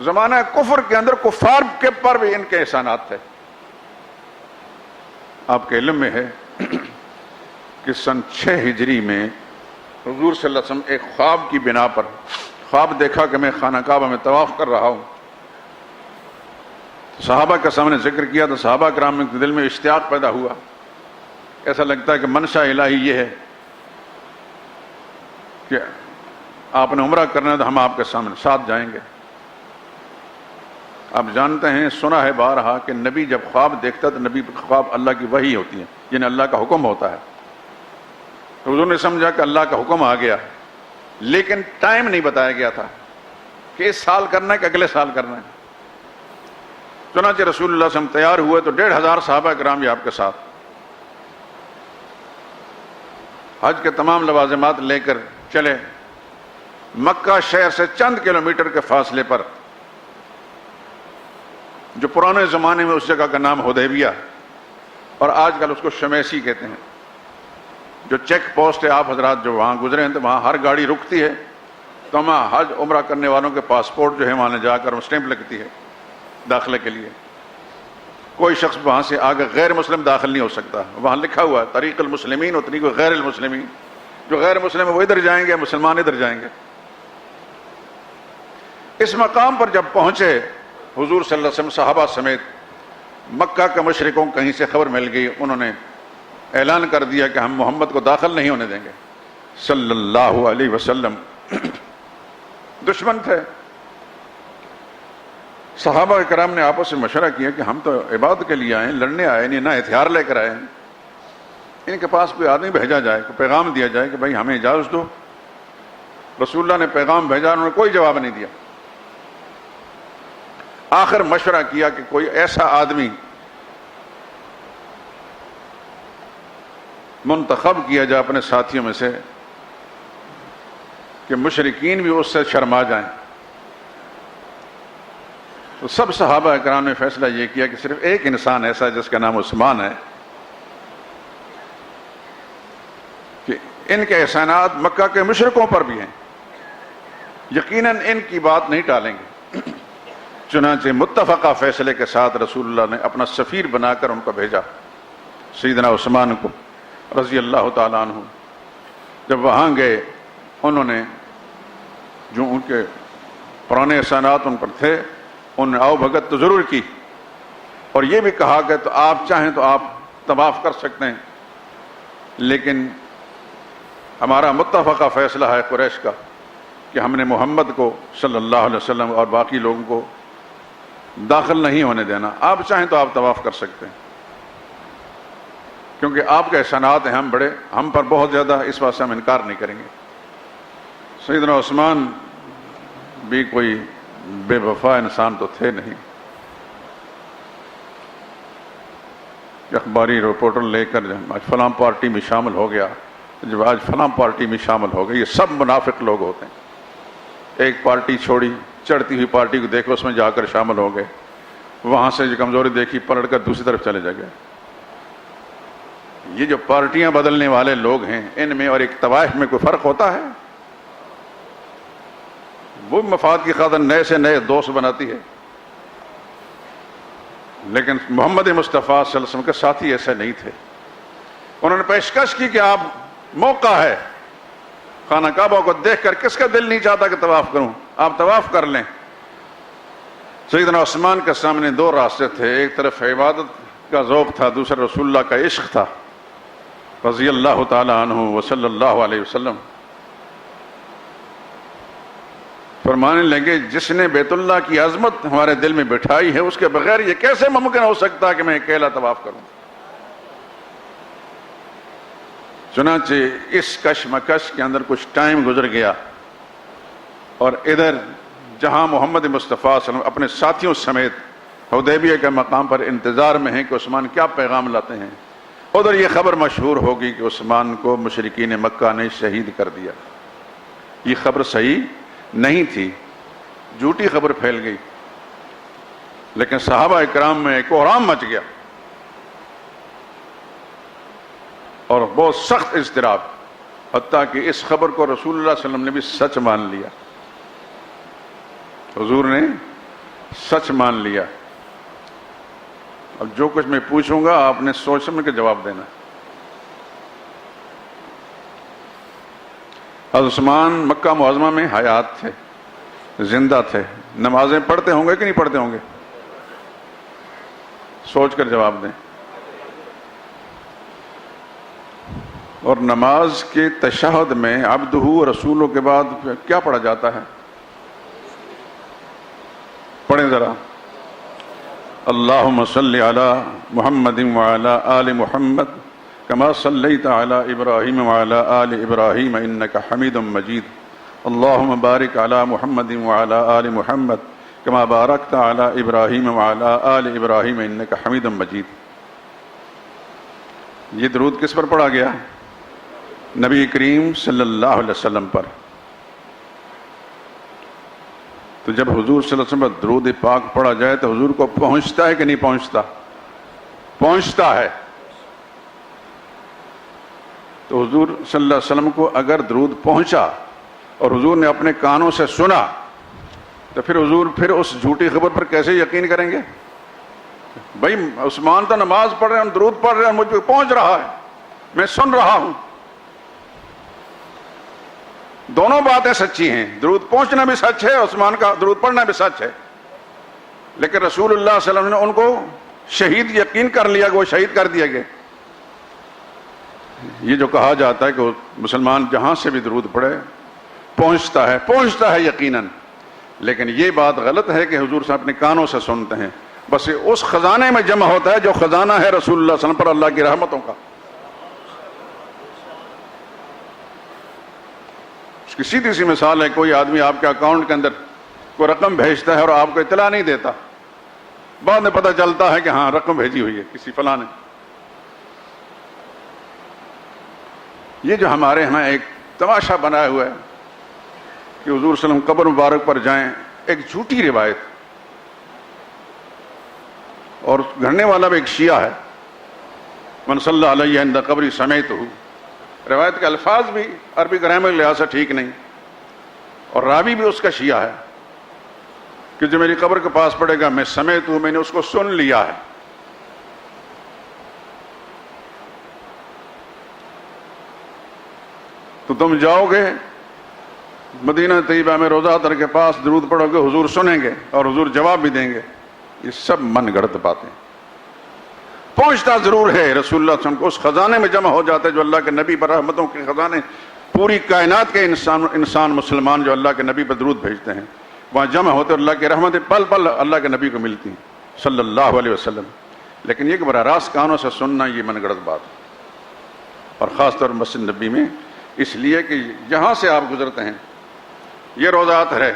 زمانہ کفر کے اندر کفار کے پر بھی ان کے احسانات تھے۔ آپ کے علم میں ہے کہ سن 6 ہجری میں حضور صلی اللہ علیہ وسلم ایک خواب کی بنا پر خواب دیکھا کہ میں خانہ کعبہ میں طواف کر رہا ہوں، صحابہ کے سامنے ذکر کیا تو صحابہ کرام کے دل میں اشتیاق پیدا ہوا، ایسا لگتا ہے کہ منشا الہی یہ ہے کہ آپ نے عمرہ کرنا ہے تو ہم آپ کے سامنے ساتھ جائیں گے۔ آپ جانتے ہیں، سنا ہے بارہا کہ نبی جب خواب دیکھتا تو نبی خواب اللہ کی وحی ہوتی ہے، یعنی اللہ کا حکم ہوتا ہے۔ حضور نے سمجھا کہ اللہ کا حکم آ گیا، لیکن ٹائم نہیں بتایا گیا تھا کہ اس سال کرنا ہے کہ اگلے سال کرنا ہے۔ چنانچہ رسول اللہ صلی اللہ علیہ وسلم تیار ہوئے تو 1500 صحابہ کرام بھی آپ کے ساتھ، حج کے تمام لوازمات لے کر چلے۔ مکہ شہر سے چند کلومیٹر کے فاصلے پر جو پرانے زمانے میں اس جگہ کا نام حدیبیہ اور آج کل اس کو شمیسی کہتے ہیں، جو چیک پوسٹ ہے، آپ حضرات جو وہاں گزرے ہیں تو وہاں ہر گاڑی رکتی ہے، تو وہاں حج عمرہ کرنے والوں کے پاسپورٹ جو ہے وہاں جا کر اسٹیمپ لگتی ہے داخلے کے لیے۔ کوئی شخص وہاں سے آگے غیر مسلم داخل نہیں ہو سکتا۔ وہاں لکھا ہوا ہے طریق المسلمین و طریق غیر المسلمین، جو غیر مسلم وہ ادھر جائیں گے، مسلمان ادھر جائیں گے۔ اس مقام پر جب پہنچے حضور صلی اللہ علیہ وسلم صحابہ سمیت، مکہ کے مشرکوں کہیں سے خبر مل گئی، انہوں نے اعلان کر دیا کہ ہم محمد کو داخل نہیں ہونے دیں گے صلی اللہ علیہ وسلم۔ دشمن تھے۔ صحابہ کرام نے آپس میں مشورہ کیا کہ ہم تو عبادت کے لیے آئے ہیں، لڑنے آئے نہیں، نہ ہتھیار لے کر آئے ہیں، ان کے پاس کوئی آدمی بھیجا جائے، کوئی پیغام دیا جائے کہ بھائی ہمیں اجازت دو۔ رسول اللہ نے پیغام بھیجا، انہوں نے کوئی جواب نہیں دیا۔ آخر مشورہ کیا کہ کوئی ایسا آدمی منتخب کیا جائے اپنے ساتھیوں میں سے کہ مشرکین بھی اس سے شرما جائیں۔ تو سب صحابہ کرام نے فیصلہ یہ کیا کہ صرف ایک انسان ایسا ہے جس کا نام عثمان ہے، کہ ان کے احسانات مکہ کے مشرکوں پر بھی ہیں، یقیناً ان کی بات نہیں ٹالیں گے۔ چنانچہ متفقہ فیصلے کے ساتھ رسول اللہ نے اپنا سفیر بنا کر ان کو بھیجا، سیدنا عثمان کو رضی اللہ تعالیٰ عنہ۔ جب وہاں گئے، انہوں نے جو ان کے پرانے احسانات ان پر تھے، انہوں نے آؤ بھگت تو ضرور کی، اور یہ بھی کہا کہ تو آپ چاہیں تو آپ طواف کر سکتے ہیں، لیکن ہمارا متفقہ فیصلہ ہے قریش کا کہ ہم نے محمد کو صلی اللہ علیہ وسلم اور باقی لوگوں کو داخل نہیں ہونے دینا، آپ چاہیں تو آپ طواف کر سکتے ہیں، کیونکہ آپ کے احسانات ہیں ہم پر بہت زیادہ، اس بات سے ہم انکار نہیں کریں گے۔ سیدنا عثمان بھی کوئی بے وفا انسان تو تھے نہیں، اخباری رپورٹر لے کر آج فلاں پارٹی میں شامل ہو گیا، جب آج فلاں پارٹی میں شامل ہو گئے، یہ سب منافق لوگ ہوتے ہیں۔ ایک پارٹی چھوڑی، چڑھتی ہوئی پارٹی کو دیکھو، اس میں جا کر شامل ہو گئے، وہاں سے جو کمزوری دیکھی پلٹ کر دوسری طرف چلے گئے۔ یہ جو پارٹیاں بدلنے والے لوگ ہیں، ان میں اور ایک طوائف میں کوئی فرق ہوتا ہے؟ وہ مفاد کی خاطر نئے سے نئے دوست بناتی ہے، لیکن محمد مصطفیٰ صلی اللہ علیہ وسلم کے ساتھی ایسے نہیں تھے۔ انہوں نے پیشکش کی کہ آپ، موقع ہے، خانہ کعبہ کو دیکھ کر کس کا دل نہیں چاہتا کہ طواف کروں، آپ طواف کر لیں۔ سیدنا عثمان کے سامنے دو راستے تھے، ایک طرف عبادت کا ذوق تھا، دوسرا رسول اللہ کا عشق تھا رضی اللہ تعالی عنہ وصلی اللہ علیہ وسلم۔ فرمانے لگے جس نے بیت اللہ کی عظمت ہمارے دل میں بٹھائی ہے، اس کے بغیر یہ کیسے ممکن ہو سکتا کہ میں اکیلا طواف کروں۔ چنانچہ اس کشمکش کے اندر کچھ ٹائم گزر گیا، اور ادھر جہاں محمد مصطفیٰ صلی اللہ علیہ وسلم اپنے ساتھیوں سمیت حدیبیہ کے مقام پر انتظار میں ہیں کہ عثمان کیا پیغام لاتے ہیں، ادھر یہ خبر مشہور ہوگی کہ عثمان کو مشرکین مکہ نے شہید کر دیا۔ یہ خبر صحیح نہیں تھی، جھوٹی خبر پھیل گئی، لیکن صحابہ اکرام میں ایک کوہرام مچ گیا اور بہت سخت اضطراب، حتیٰ کہ اس خبر کو رسول اللہ صلی اللہ علیہ وسلم نے بھی سچ مان لیا، حضور نے سچ مان لیا۔ اب جو کچھ میں پوچھوں گا آپ نے سوچ سمجھ کے جواب دینا۔ حضرت عثمان مکہ معظمہ میں حیات تھے، زندہ تھے، نمازیں پڑھتے ہوں گے کہ نہیں پڑھتے ہوں گے؟ سوچ کر جواب دیں۔ اور نماز کے تشہد میں عبدہ رسولوں کے بعد کیا پڑھا جاتا ہے؟ پڑھیں ذرا، اللہم صلی علی محمد وعلی آل محمد کما صلیت علی ابراہیم وعلی آل ابراہیم انک حمید مجید، اللہم بارک علی محمد وعلی آل محمد کما بارکت علی ابراہیم وعلی آل ابراہیم انک حمید مجید۔ یہ درود کس پر پڑھا گیا؟ نبی کریم صلی اللہ علیہ وسلم پر. تو جب حضور صلی اللہ علیہ وسلم پر درود پاک پڑھا جائے تو حضور کو پہنچتا ہے کہ نہیں پہنچتا؟ پہنچتا ہے. تو حضور صلی اللہ علیہ وسلم کو اگر درود پہنچا اور حضور نے اپنے کانوں سے سنا تو پھر حضور پھر اس جھوٹی خبر پر کیسے یقین کریں گے؟ بھائی عثمان تو نماز پڑھ رہے ہیں، درود پڑھ رہے ہیں، مجھ پہ پہنچ رہا ہے، میں سن رہا ہوں. دونوں باتیں سچی ہیں، درود پہنچنا بھی سچ ہے، عثمان کا درود پڑھنا بھی سچ ہے. لیکن رسول اللہ صلی اللہ علیہ وسلم نے ان کو شہید یقین کر لیا کہ وہ شہید کر دیے گئے. یہ جو کہا جاتا ہے کہ مسلمان جہاں سے بھی درود پڑھے پہنچتا ہے یقیناً، لیکن یہ بات غلط ہے کہ حضور صاحب اپنے کانوں سے سنتے ہیں. بس یہ اس خزانے میں جمع ہوتا ہے جو خزانہ ہے رسول اللہ صلی اللہ علیہ وسلم پر اللہ کی رحمتوں کا. اس کی سیدھی سی مثال ہے، کوئی آدمی آپ کے اکاؤنٹ کے اندر کوئی رقم بھیجتا ہے اور آپ کو اطلاع نہیں دیتا، بعد میں پتہ چلتا ہے کہ ہاں رقم بھیجی ہوئی ہے کسی فلاں نے. یہ جو ہمارے ہاں ایک تماشا بنایا ہوا ہے کہ حضور صلی اللہ علیہ وسلم قبر مبارک پر جائیں، ایک جھوٹی روایت، اور گھڑنے والا بھی ایک شیعہ ہے، من صلی علیہ عند قبری سمیتہ. روایت کے الفاظ بھی عربی گرامر کے لحاظ سے ٹھیک نہیں، اور راوی بھی اس کا شیعہ ہے کہ جو میری قبر کے پاس پڑے گا میں سمیت ہوں، میں نے اس کو سن لیا ہے. تو تم جاؤ گے مدینہ طیبہ میں روضہ طہر کے پاس، درود پڑھو گے، حضور سنیں گے اور حضور جواب بھی دیں گے. یہ سب من گڑت باتیں. پہنچتا ضرور ہے رسول اللہ صلی اللہ علیہ وسلم کو، اس خزانے میں جمع ہو جاتا ہے جو اللہ کے نبی پر رحمتوں کے خزانے، پوری کائنات کے انسان مسلمان جو اللہ کے نبی پر درود بھیجتے ہیں وہاں جمع ہوتے ہیں، اللہ کی رحمتیں پل پل اللہ کے نبی کو ملتی ہیں صلی اللہ علیہ وسلم. لیکن یہ کہ براہ راست کانوں سے سننا یہ من گڑت بات، اور خاص طور مسجد نبی میں، اس لیے کہ جہاں سے آپ گزرتے ہیں یہ روضہ طہر ہے.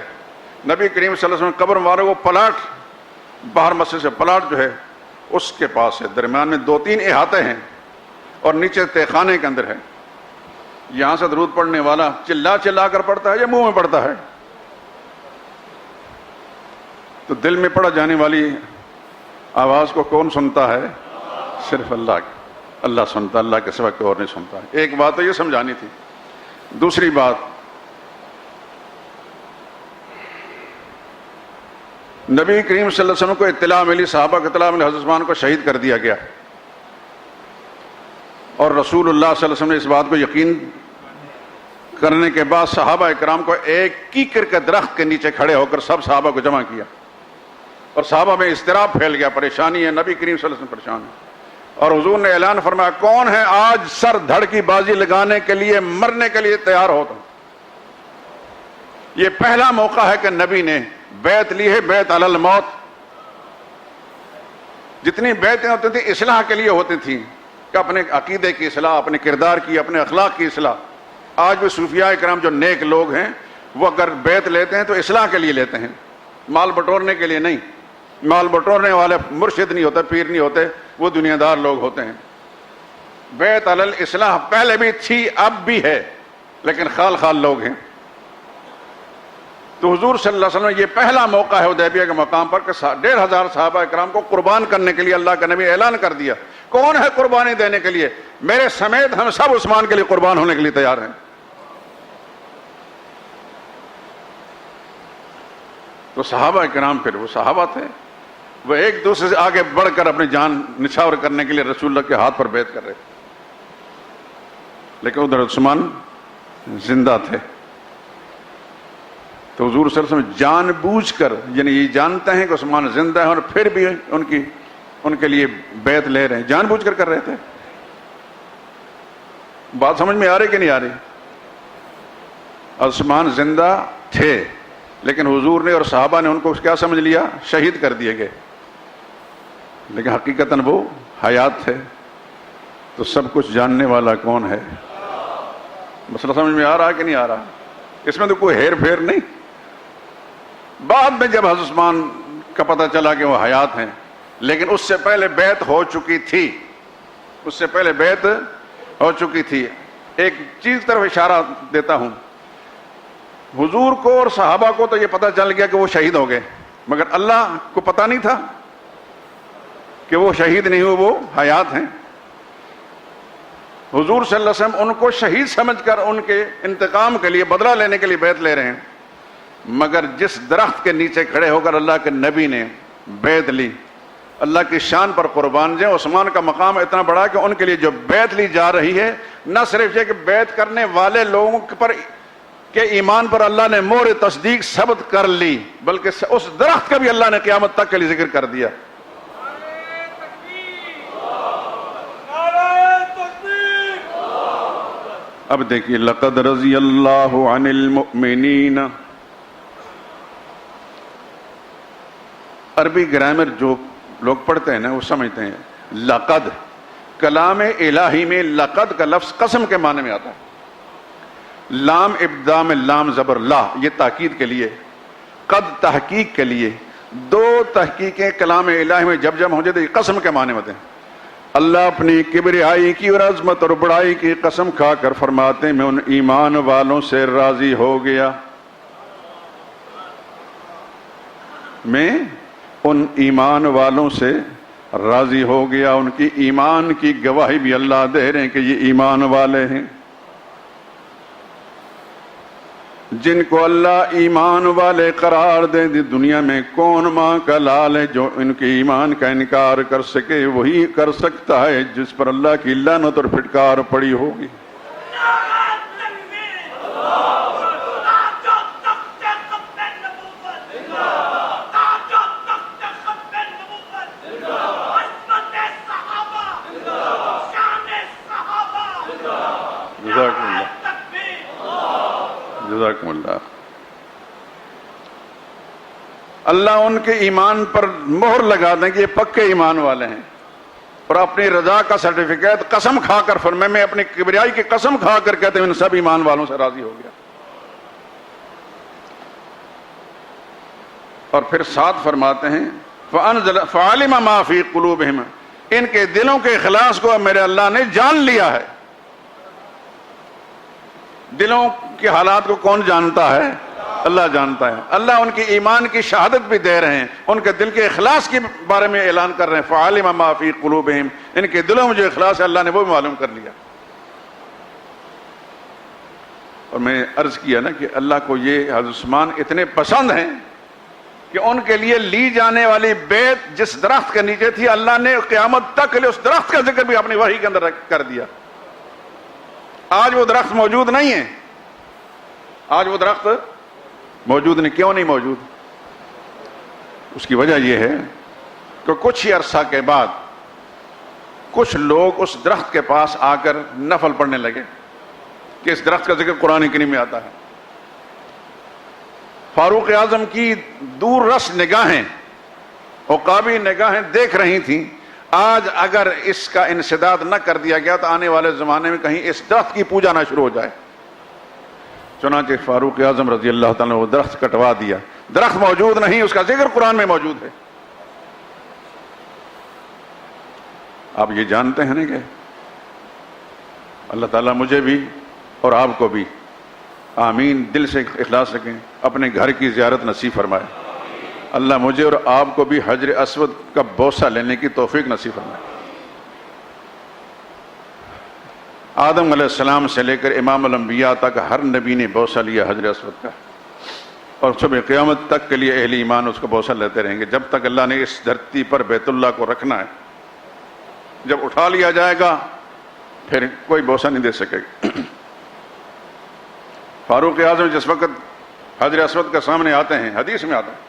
نبی کریم صلی اللہ علیہ وسلم قبر مبارک وہ پلاٹ، باہر مسجد سے پلاٹ جو ہے اس کے پاس ہے، درمیان میں 2-3 احاطے ہیں اور نیچے تہ خانے کے اندر ہے. یہاں سے درود پڑھنے والا چلا کر پڑھتا ہے یا منہ میں پڑھتا ہے؟ تو دل میں پڑھا جانے والی آواز کو کون سنتا ہے؟ صرف اللہ سنتا، اللہ کے سوا کوئی اور نہیں سنتا. ایک بات تو یہ سمجھانی تھی. دوسری بات، نبی کریم صلی اللہ علیہ وسلم کو اطلاع ملی، صحابہ کو اطلاع ملی، حضرت عثمان کو شہید کر دیا گیا، اور رسول اللہ صلی اللہ علیہ وسلم نے اس بات کو یقین کرنے کے بعد صحابہ اکرام کو ایک کیکر کے درخت کے نیچے کھڑے ہو کر سب صحابہ کو جمع کیا، اور صحابہ میں اضطراب پھیل گیا، پریشانی ہے، نبی کریم صلی اللہ علیہ وسلم پریشان ہے. اور حضور نے اعلان فرمایا، کون ہے آج سر دھڑ کی بازی لگانے کے لیے، مرنے کے لیے تیار ہوتا؟ یہ پہلا موقع ہے کہ نبی نے بیعت لی ہے، بیعت علی الموت. جتنی بیعتیں ہوتی تھیں اصلاح کے لیے ہوتی تھیں کہ اپنے عقیدے کی اصلاح، اپنے کردار کی، اپنے اخلاق کی اصلاح. آج بھی صوفیاء کرام جو نیک لوگ ہیں وہ اگر بیعت لیتے ہیں تو اصلاح کے لیے لیتے ہیں، مال بٹورنے کے لیے نہیں. مال بٹورنے والے مرشد نہیں ہوتے، پیر نہیں ہوتے، وہ دنیا دار لوگ ہوتے ہیں. بیعت علی الاصلاح پہلے بھی تھی، اب بھی ہے، لیکن خال لوگ ہیں. تو حضور صلی اللہ علیہ وسلم یہ پہلا موقع ہے حدیبیہ کے مقام پر کہ 1500 صحابہ اکرام کو قربان کرنے کے لیے اللہ کا نبی اعلان کر دیا. کون ہے قربانی دینے کے لیے؟ میرے سمیت ہم سب عثمان کے لیے قربان ہونے کے لیے تیار ہیں. تو صحابہ اکرام پھر وہ صحابہ تھے، وہ ایک دوسرے سے آگے بڑھ کر اپنی جان نچھاور کرنے کے لیے رسول اللہ کے ہاتھ پر بیعت کر رہے تھے. لیکن ادھر عثمان زندہ تھے. تو حضور صلی اللہ علیہ وسلم جان بوجھ کر، یعنی یہ جانتے ہیں کہ عثمان زندہ ہے اور پھر بھی ان کے لیے بیعت لے رہے ہیں، جان بوجھ کر رہے تھے. بات سمجھ میں آ رہی کہ نہیں آ رہی؟ عثمان زندہ تھے لیکن حضور نے اور صحابہ نے ان کو کیا سمجھ لیا؟ شہید کر دیے گئے. لیکن حقیقتاً وہ حیات تھے. تو سب کچھ جاننے والا کون ہے؟ مسئلہ سمجھ میں آ رہا کہ نہیں آ رہا؟ اس میں تو کوئی ہیر پھیر نہیں. بعد میں جب حضرت عثمان کا پتہ چلا کہ وہ حیات ہیں، لیکن اس سے پہلے بیعت ہو چکی تھی، ایک چیز طرف اشارہ دیتا ہوں. حضور کو اور صحابہ کو تو یہ پتہ چل گیا کہ وہ شہید ہو گئے، مگر اللہ کو پتہ نہیں تھا کہ وہ شہید نہیں ہوئے، وہ حیات ہیں. حضور صلی اللہ علیہ وسلم ان کو شہید سمجھ کر ان کے انتقام کے لیے، بدلہ لینے کے لیے بیعت لے رہے ہیں، مگر جس درخت کے نیچے کھڑے ہو کر اللہ کے نبی نے بیعت لی، اللہ کی شان پر قربان جائیں. عثمان کا مقام اتنا بڑا کہ ان کے لیے جو بیعت لی جا رہی ہے، نہ صرف یہ کہ بیعت کرنے والے لوگوں پر کے ایمان پر اللہ نے مہر تصدیق ثبت کر لی، بلکہ اس درخت کا بھی اللہ نے قیامت تک کے لیے ذکر کر دیا. اب دیکھیے، لقد رضی اللہ عن المؤمنین. عربی گرامر جو لوگ پڑھتے ہیں نا وہ سمجھتے ہیں لقد، کلام الہی میں لقد کا لفظ قسم کے معنی میں آتا ہے. لام ابتداء میں لام زبر لا، یہ تاکید کے لیے، قد تحقیق کے لیے. دو تحقیقیں کلام الہی میں جب جب ہو جاتے ہیں قسم کے معنی ہوتے ہیں. اللہ اپنی کبریائی کی اور عظمت اور بڑائی کی قسم کھا کر فرماتے ہیں میں ان ایمان والوں سے راضی ہو گیا، میں ان ایمان والوں سے راضی ہو گیا. ان کی ایمان کی گواہی بھی اللہ دے رہے ہیں کہ یہ ایمان والے ہیں. جن کو اللہ ایمان والے قرار دے دی، دنیا میں کون ماں کا لال ہے جو ان کے ایمان کا انکار کر سکے؟ وہی کر سکتا ہے جس پر اللہ کی لعنت اور پھٹکار پڑی ہوگی. جزاکم اللہ. اللہ ان کے ایمان پر مہر لگا دیں کہ یہ پکے ایمان والے ہیں، اور اپنی رضا کا سرٹیفکیٹ قسم کھا کر فرمائے، میں اپنی کبریائی کی قسم کھا کر کہتے ہیں ان سب ایمان والوں سے راضی ہو گیا. اور پھر ساتھ فرماتے ہیں فَعَلِمَ مَا فِي قُلُوبِهِمْ، ان کے دلوں کے اخلاص کو میرے اللہ نے جان لیا ہے. دلوں کے حالات کو کون جانتا ہے؟ اللہ جانتا ہے. اللہ ان کی ایمان کی شہادت بھی دے رہے ہیں، ان کے دل کے اخلاص کے بارے میں اعلان کر رہے ہیں. فَعَلِمَ مَا فِي قُلُوبِهِمْ، ان کے دلوں میں جو اخلاص ہے اللہ نے وہ بھی معلوم کر لیا. اور میں عرض کیا نا کہ اللہ کو یہ حضرت عثمان اتنے پسند ہیں کہ ان کے لیے لی جانے والی بیعت جس درخت کے نیچے تھی، اللہ نے قیامت تک کے لیے اس درخت کا ذکر بھی اپنی وحی کے اندر کر دیا. آج وہ درخت موجود نہیں ہے، آج وہ درخت موجود نہیں. کیوں نہیں موجود؟ اس کی وجہ یہ ہے کہ کچھ ہی عرصہ کے بعد کچھ لوگ اس درخت کے پاس آ کر نفل پڑھنے لگے کہ اس درخت کا ذکر قرآن کریم میں آتا ہے. فاروق اعظم کی دور رس نگاہیں، عقابی نگاہیں دیکھ رہی تھیں آج اگر اس کا انسداد نہ کر دیا گیا تو آنے والے زمانے میں کہیں اس درخت کی پوجا نہ شروع ہو جائے. چنانچہ فاروق اعظم رضی اللہ تعالیٰ نے وہ درخت کٹوا دیا. درخت موجود نہیں، اس کا ذکر قرآن میں موجود ہے. آپ یہ جانتے ہیں نا کہ اللہ تعالیٰ مجھے بھی اور آپ کو بھی آمین دل سے اخلاص رکھیں اپنے گھر کی زیارت نصیب فرمائے. اللہ مجھے اور آپ کو بھی حجر اسود کا بوسہ لینے کی توفیق نصیب فرمائے. آدم علیہ السلام سے لے کر امام الانبیاء تک ہر نبی نے بوسہ لیا حجر اسود کا، اور صبح قیامت تک کے لیے اہل ایمان اس کو بوسہ لیتے رہیں گے جب تک اللہ نے اس دھرتی پر بیت اللہ کو رکھنا ہے. جب اٹھا لیا جائے گا پھر کوئی بوسہ نہیں دے سکے گا. فاروق اعظم جس وقت حجر اسود کے سامنے آتے ہیں، حدیث میں آتا ہے،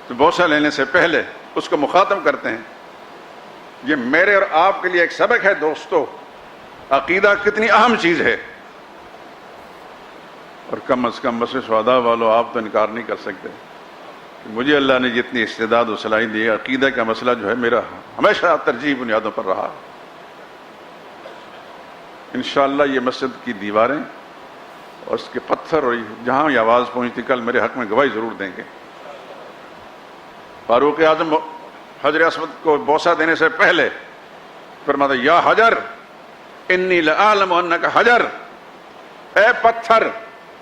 تو بوسہ لینے سے پہلے اس کو مخاطب کرتے ہیں. یہ میرے اور آپ کے لیے ایک سبق ہے دوستو، عقیدہ کتنی اہم چیز ہے. اور کم از کم بس شہداء والو آپ تو انکار نہیں کر سکتے کہ مجھے اللہ نے جتنی استعداد و صلاحیت دی ہے، عقیدہ کا مسئلہ جو ہے میرا ہمیشہ ترجیح بنیادوں پر رہا. انشاءاللہ یہ مسجد کی دیواریں اور اس کے پتھر اور جہاں یہ آواز پہنچتی کل میرے حق میں گواہی ضرور دیں گے. فاروق اعظم حجر اسود کو بوسہ دینے سے پہلے فرماتا یا حجر انی لعالم انک حجر، اے پتھر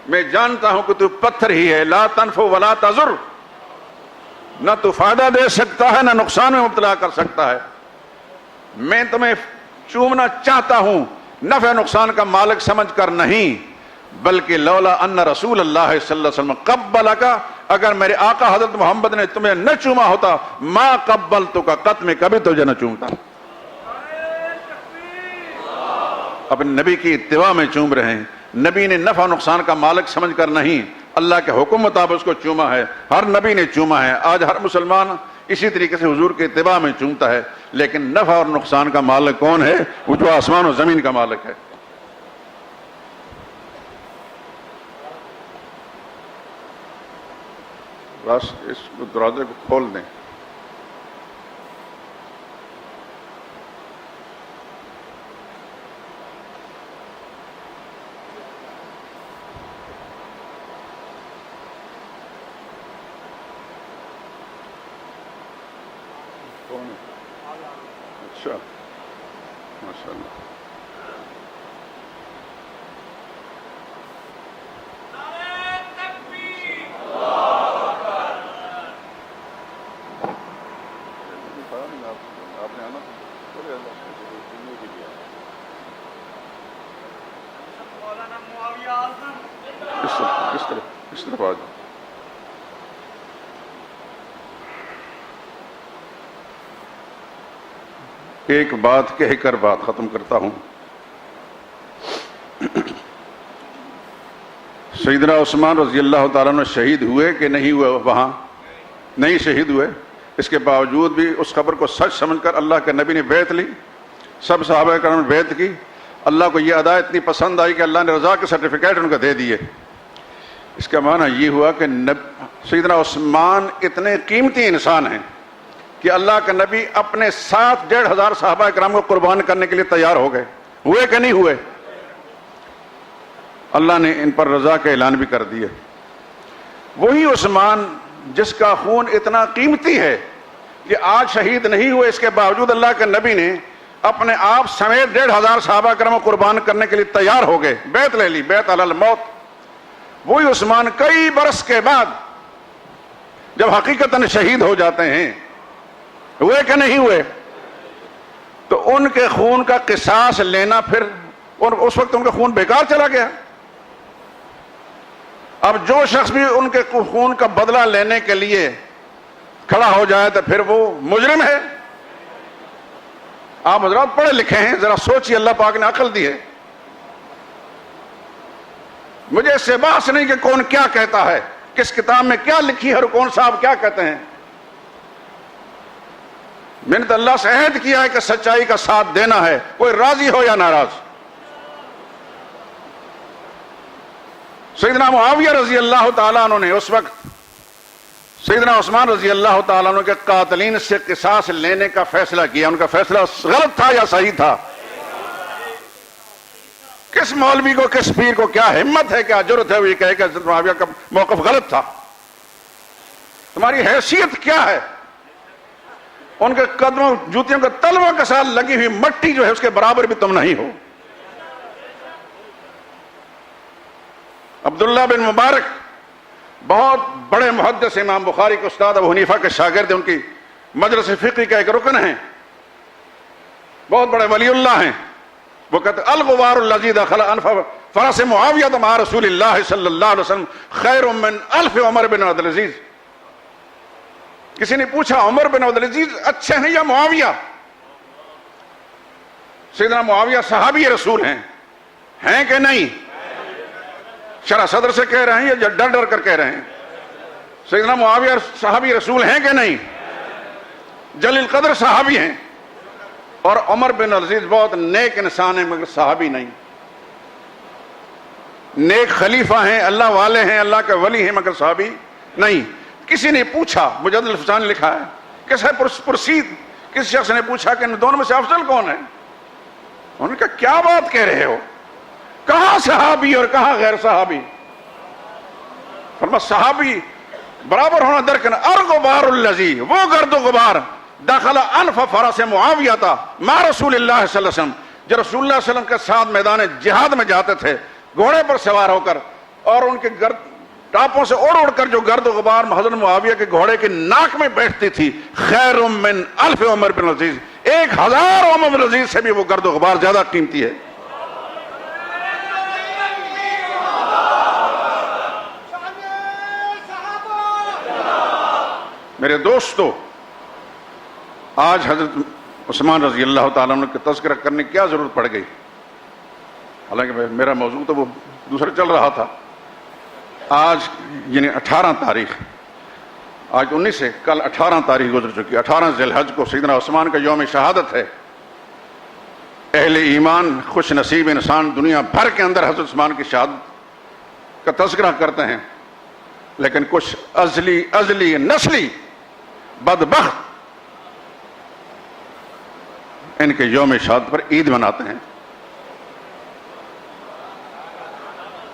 میں جانتا ہوں کہ تو پتھر ہی ہے، لا تنفع ولا تضر، نہ تو فائدہ دے سکتا ہے نہ نقصان میں مبتلا کر سکتا ہے، میں تمہیں چومنا چاہتا ہوں نفع نقصان کا مالک سمجھ کر نہیں، بلکہ لولا ان رسول اللہ صلی اللہ علیہ وسلم قبلک، اگر میرے آقا حضرت محمد نے تمہیں نہ چوما ہوتا ما قبلتک، قط میں کبھی تجھے نہ چومتا۔ اپنے نبی کی اتباع میں چوم رہے ہیں، نبی نے نفع نقصان کا مالک سمجھ کر نہیں، اللہ کے حکم مطابق اس کو چوما ہے، ہر نبی نے چوما ہے، آج ہر مسلمان اسی طریقے سے حضور کے اتباع میں چومتا ہے، لیکن نفع اور نقصان کا مالک کون ہے؟ وہ جو آسمان و زمین کا مالک ہے۔ بس اس دروازے کو کھول دیں۔ کون ہے؟ اچھا، ماشاء اللہ۔ اس طرف آ جاؤ۔ ایک بات کہہ کر بات ختم کرتا ہوں۔ سیدنا عثمان رضی اللہ تعالیٰ عنہ شہید ہوئے کہ نہیں ہوئے؟ وہاں نہیں شہید ہوئے، اس کے باوجود بھی اس خبر کو سچ سمجھ کر اللہ کے نبی نے بیعت لی، سب صحابہ کرام نے بیعت کی، اللہ کو یہ ادا اتنی پسند آئی کہ اللہ نے رضا کے سرٹیفکیٹ ان کو دے دیے۔ اس کا معنی یہ ہوا کہ سیدنا عثمان اتنے قیمتی انسان ہیں کہ اللہ کا نبی اپنے 7,500 صحابہ کرام کو قربان کرنے کے لیے تیار ہو گئے، ہوئے کہ نہیں ہوئے؟ اللہ نے ان پر رضا کا اعلان بھی کر دیا۔ وہی عثمان جس کا خون اتنا قیمتی ہے کہ آج شہید نہیں ہوئے، اس کے باوجود اللہ کے نبی نے اپنے آپ سمیت 1,500 صحابہ کرام کو قربان کرنے کے لیے تیار ہو گئے، بیعت لے لی، بیعت علی الموت۔ وہی عثمان کئی برس کے بعد جب حقیقتاً شہید ہو جاتے ہیں، ہوئے کہ نہیں ہوئے؟ تو ان کے خون کا قصاص لینا، پھر اس وقت ان کا خون بیکار چلا گیا۔ اب جو شخص بھی ان کے خون کا بدلہ لینے کے لیے کھڑا ہو جائے تو پھر وہ مجرم ہے۔ آپ حضرات پڑھے لکھے ہیں، ذرا سوچیے، اللہ پاک نے عقل دی ہے۔ مجھے اس سے بحث نہیں کہ کون کیا کہتا ہے، کس کتاب میں کیا لکھی ہے اور کون صاحب کیا کہتے ہیں۔ میں نے تو اللہ سے عہد کیا ہے کہ سچائی کا ساتھ دینا ہے، کوئی راضی ہو یا ناراض۔ سیدنا معاویہ رضی اللہ تعالیٰ عنہ نے اس وقت سیدنا عثمان رضی اللہ تعالیٰ عنہ کے قاتلین سے قصاص لینے کا فیصلہ کیا۔ ان کا فیصلہ غلط تھا یا صحیح تھا؟ کس مولوی کو، کس پیر کو کیا ہمت ہے، کیا جرت ہے وہ یہ کہے کہ حضرت معاویہ کا موقف غلط تھا؟ تمہاری حیثیت کیا ہے؟ ان کے قدموں جوتیوں کے تلووں کے ساتھ لگی ہوئی مٹی جو ہے اس کے برابر بھی تم نہیں ہو۔ عبداللہ بن مبارک بہت بڑے محدث، امام بخاری کے استاد ابو حنیفہ کے شاگرد، ان کی مجلس فقہی کا ایک رکن ہیں، بہت بڑے ولی اللہ ہیں۔ وہ کہتے ہیں الغبار الذی دخل انف فرس معاویہ مع رسول اللہ صلی اللہ علیہ وسلم خیر من الف عمر بن عبد العزیز۔ کسی نے پوچھا عمر بن عبد العزیز اچھے ہیں یا معاویہ؟ سیدنا معاویہ صحابی رسول ہیں کہ نہیں؟ شرح صدر سے کہہ رہے ہیں یا ڈر ڈر کر کہہ رہے ہیں؟ سیدنا معاویہ صحابی رسول ہیں کہ نہیں؟ جلیل قدر صحابی ہیں، اور عمر بن عزیز بہت نیک انسان ہیں مگر صحابی نہیں، نیک خلیفہ ہیں، اللہ والے ہیں، اللہ کے ولی ہیں مگر صحابی نہیں۔ کسی نے پوچھا، مجدد الفسان نے لکھا ہے، کس ہے پرسید، کس شخص نے پوچھا کہ ان دونوں میں سے افضل کون ہے؟ انہوں نے کہا کیا بات کہہ رہے ہو، کہاں صحابی اور کہاں غیر صحابی؟ فرمایا صحابی برابر ہونا درکن الغبار الذی، وہ گرد و غبار دخل انف فرس معاویہ مع رسول اللہ صلی اللہ علیہ وسلم، جو رسول اللہ صلی اللہ علیہ وسلم کے ساتھ میدان جہاد میں جاتے تھے گھوڑے پر سوار ہو کر، اور ان کے ٹاپوں سے اڑ اڑ کر جو گرد و غبار حضرت معاویہ کے گھوڑے کے ناک میں بیٹھتی تھی، خیر من الف عمر بن عزیز، 1000 عمر بن عزیز سے بھی وہ گرد و غبار زیادہ قیمتی ہے۔ میرے دوستو، آج حضرت عثمان رضی اللہ تعالیٰ عنہ کا تذکرہ کرنے کی کیا ضرورت پڑ گئی؟ حالانکہ میرا موضوع تو وہ دوسرا چل رہا تھا۔ آج یعنی 18 تاریخ، آج 19 ہے، کل 18 تاریخ گزر چکی، 18 ذی الحج کو سیدنا عثمان کا یوم شہادت ہے۔ اہل ایمان خوش نصیب انسان دنیا بھر کے اندر حضرت عثمان کی شہادت کا تذکرہ کرتے ہیں، لیکن کچھ ازلی نسلی بدبخت ان کے یوم شہادت پر عید مناتے ہیں،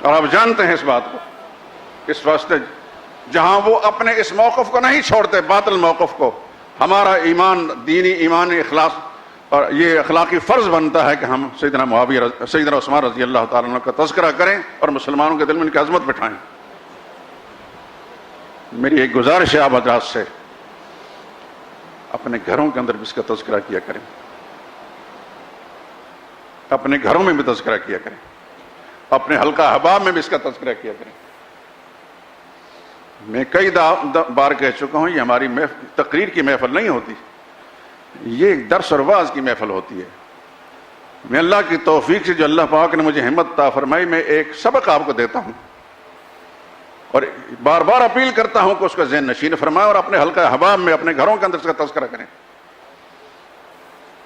اور آپ جانتے ہیں اس بات کو۔ اس واسطے جہاں وہ اپنے اس موقف کو نہیں چھوڑتے، باطل موقف کو، ہمارا ایمان، دینی ایمان، اخلاص اور یہ اخلاقی فرض بنتا ہے کہ ہم سیدنا عثمان رضی اللہ تعالیٰ عنہ کا تذکرہ کریں اور مسلمانوں کے دل میں ان کی عظمت بٹھائیں۔ میری ایک گزارش ہے آپ حضرات سے، اپنے گھروں کے اندر بھی اس کا تذکرہ کیا کریں، اپنے گھروں میں بھی تذکرہ کیا کریں، اپنے حلقہ احباب میں بھی اس کا تذکرہ کیا کریں۔ میں کئی بار کہہ چکا ہوں، یہ ہماری تقریر کی محفل نہیں ہوتی، یہ ایک درس اور واعظ کی محفل ہوتی ہے۔ میں اللہ کی توفیق سے جو اللہ پاک نے مجھے ہمت عطا فرمائی، میں ایک سبق آپ کو دیتا ہوں اور بار بار اپیل کرتا ہوں کہ اس کا ذہن نشین فرمائیں اور اپنے حلقہ احباب میں، اپنے گھروں کے اندر اس کا تذکرہ کریں۔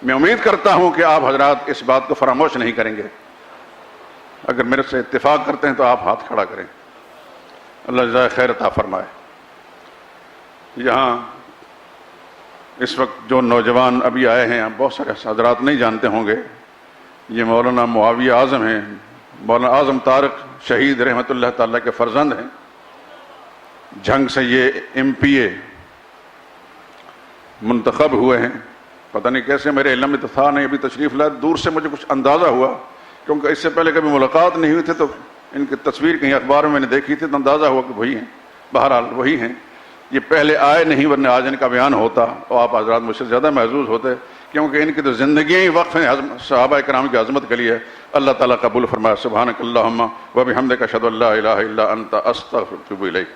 میں امید کرتا ہوں کہ آپ حضرات اس بات کو فراموش نہیں کریں گے۔ اگر میرے سے اتفاق کرتے ہیں تو آپ ہاتھ کھڑا کریں، اللہ جزائے خیر عطا فرمائے۔ یہاں اس وقت جو نوجوان ابھی آئے ہیں، بہت سارے حضرات نہیں جانتے ہوں گے، یہ مولانا معاویہ اعظم ہیں، مولانا اعظم طارق شہید رحمۃ اللہ تعالیٰ کے فرزند ہیں۔ جنگ سے یہ MPA منتخب ہوئے ہیں، پتہ نہیں کیسے، میرے علم میں تو تھا نہیں، ابھی تشریف لائے، دور سے مجھے کچھ اندازہ ہوا، کیونکہ اس سے پہلے کبھی ملاقات نہیں ہوئی تھی، تو ان کی تصویر کہیں اخبار میں نے دیکھی تھی تو اندازہ ہوا کہ وہی ہیں۔ بہرحال وہی ہیں، یہ پہلے آئے نہیں، ورنہ آج ان کا بیان ہوتا تو آپ حضرات مجھ سے زیادہ محظوظ ہوتے، کیونکہ ان کی تو زندگیاں ہی وقف ہیں صحابہ کرام کی عظمت کے لیے۔ اللہ تعالیٰ قبول فرمائے۔ سبحانک اللہم و بحمدک، اشہد ان لا الہ الا انت، استغفرک و اتوب الیک۔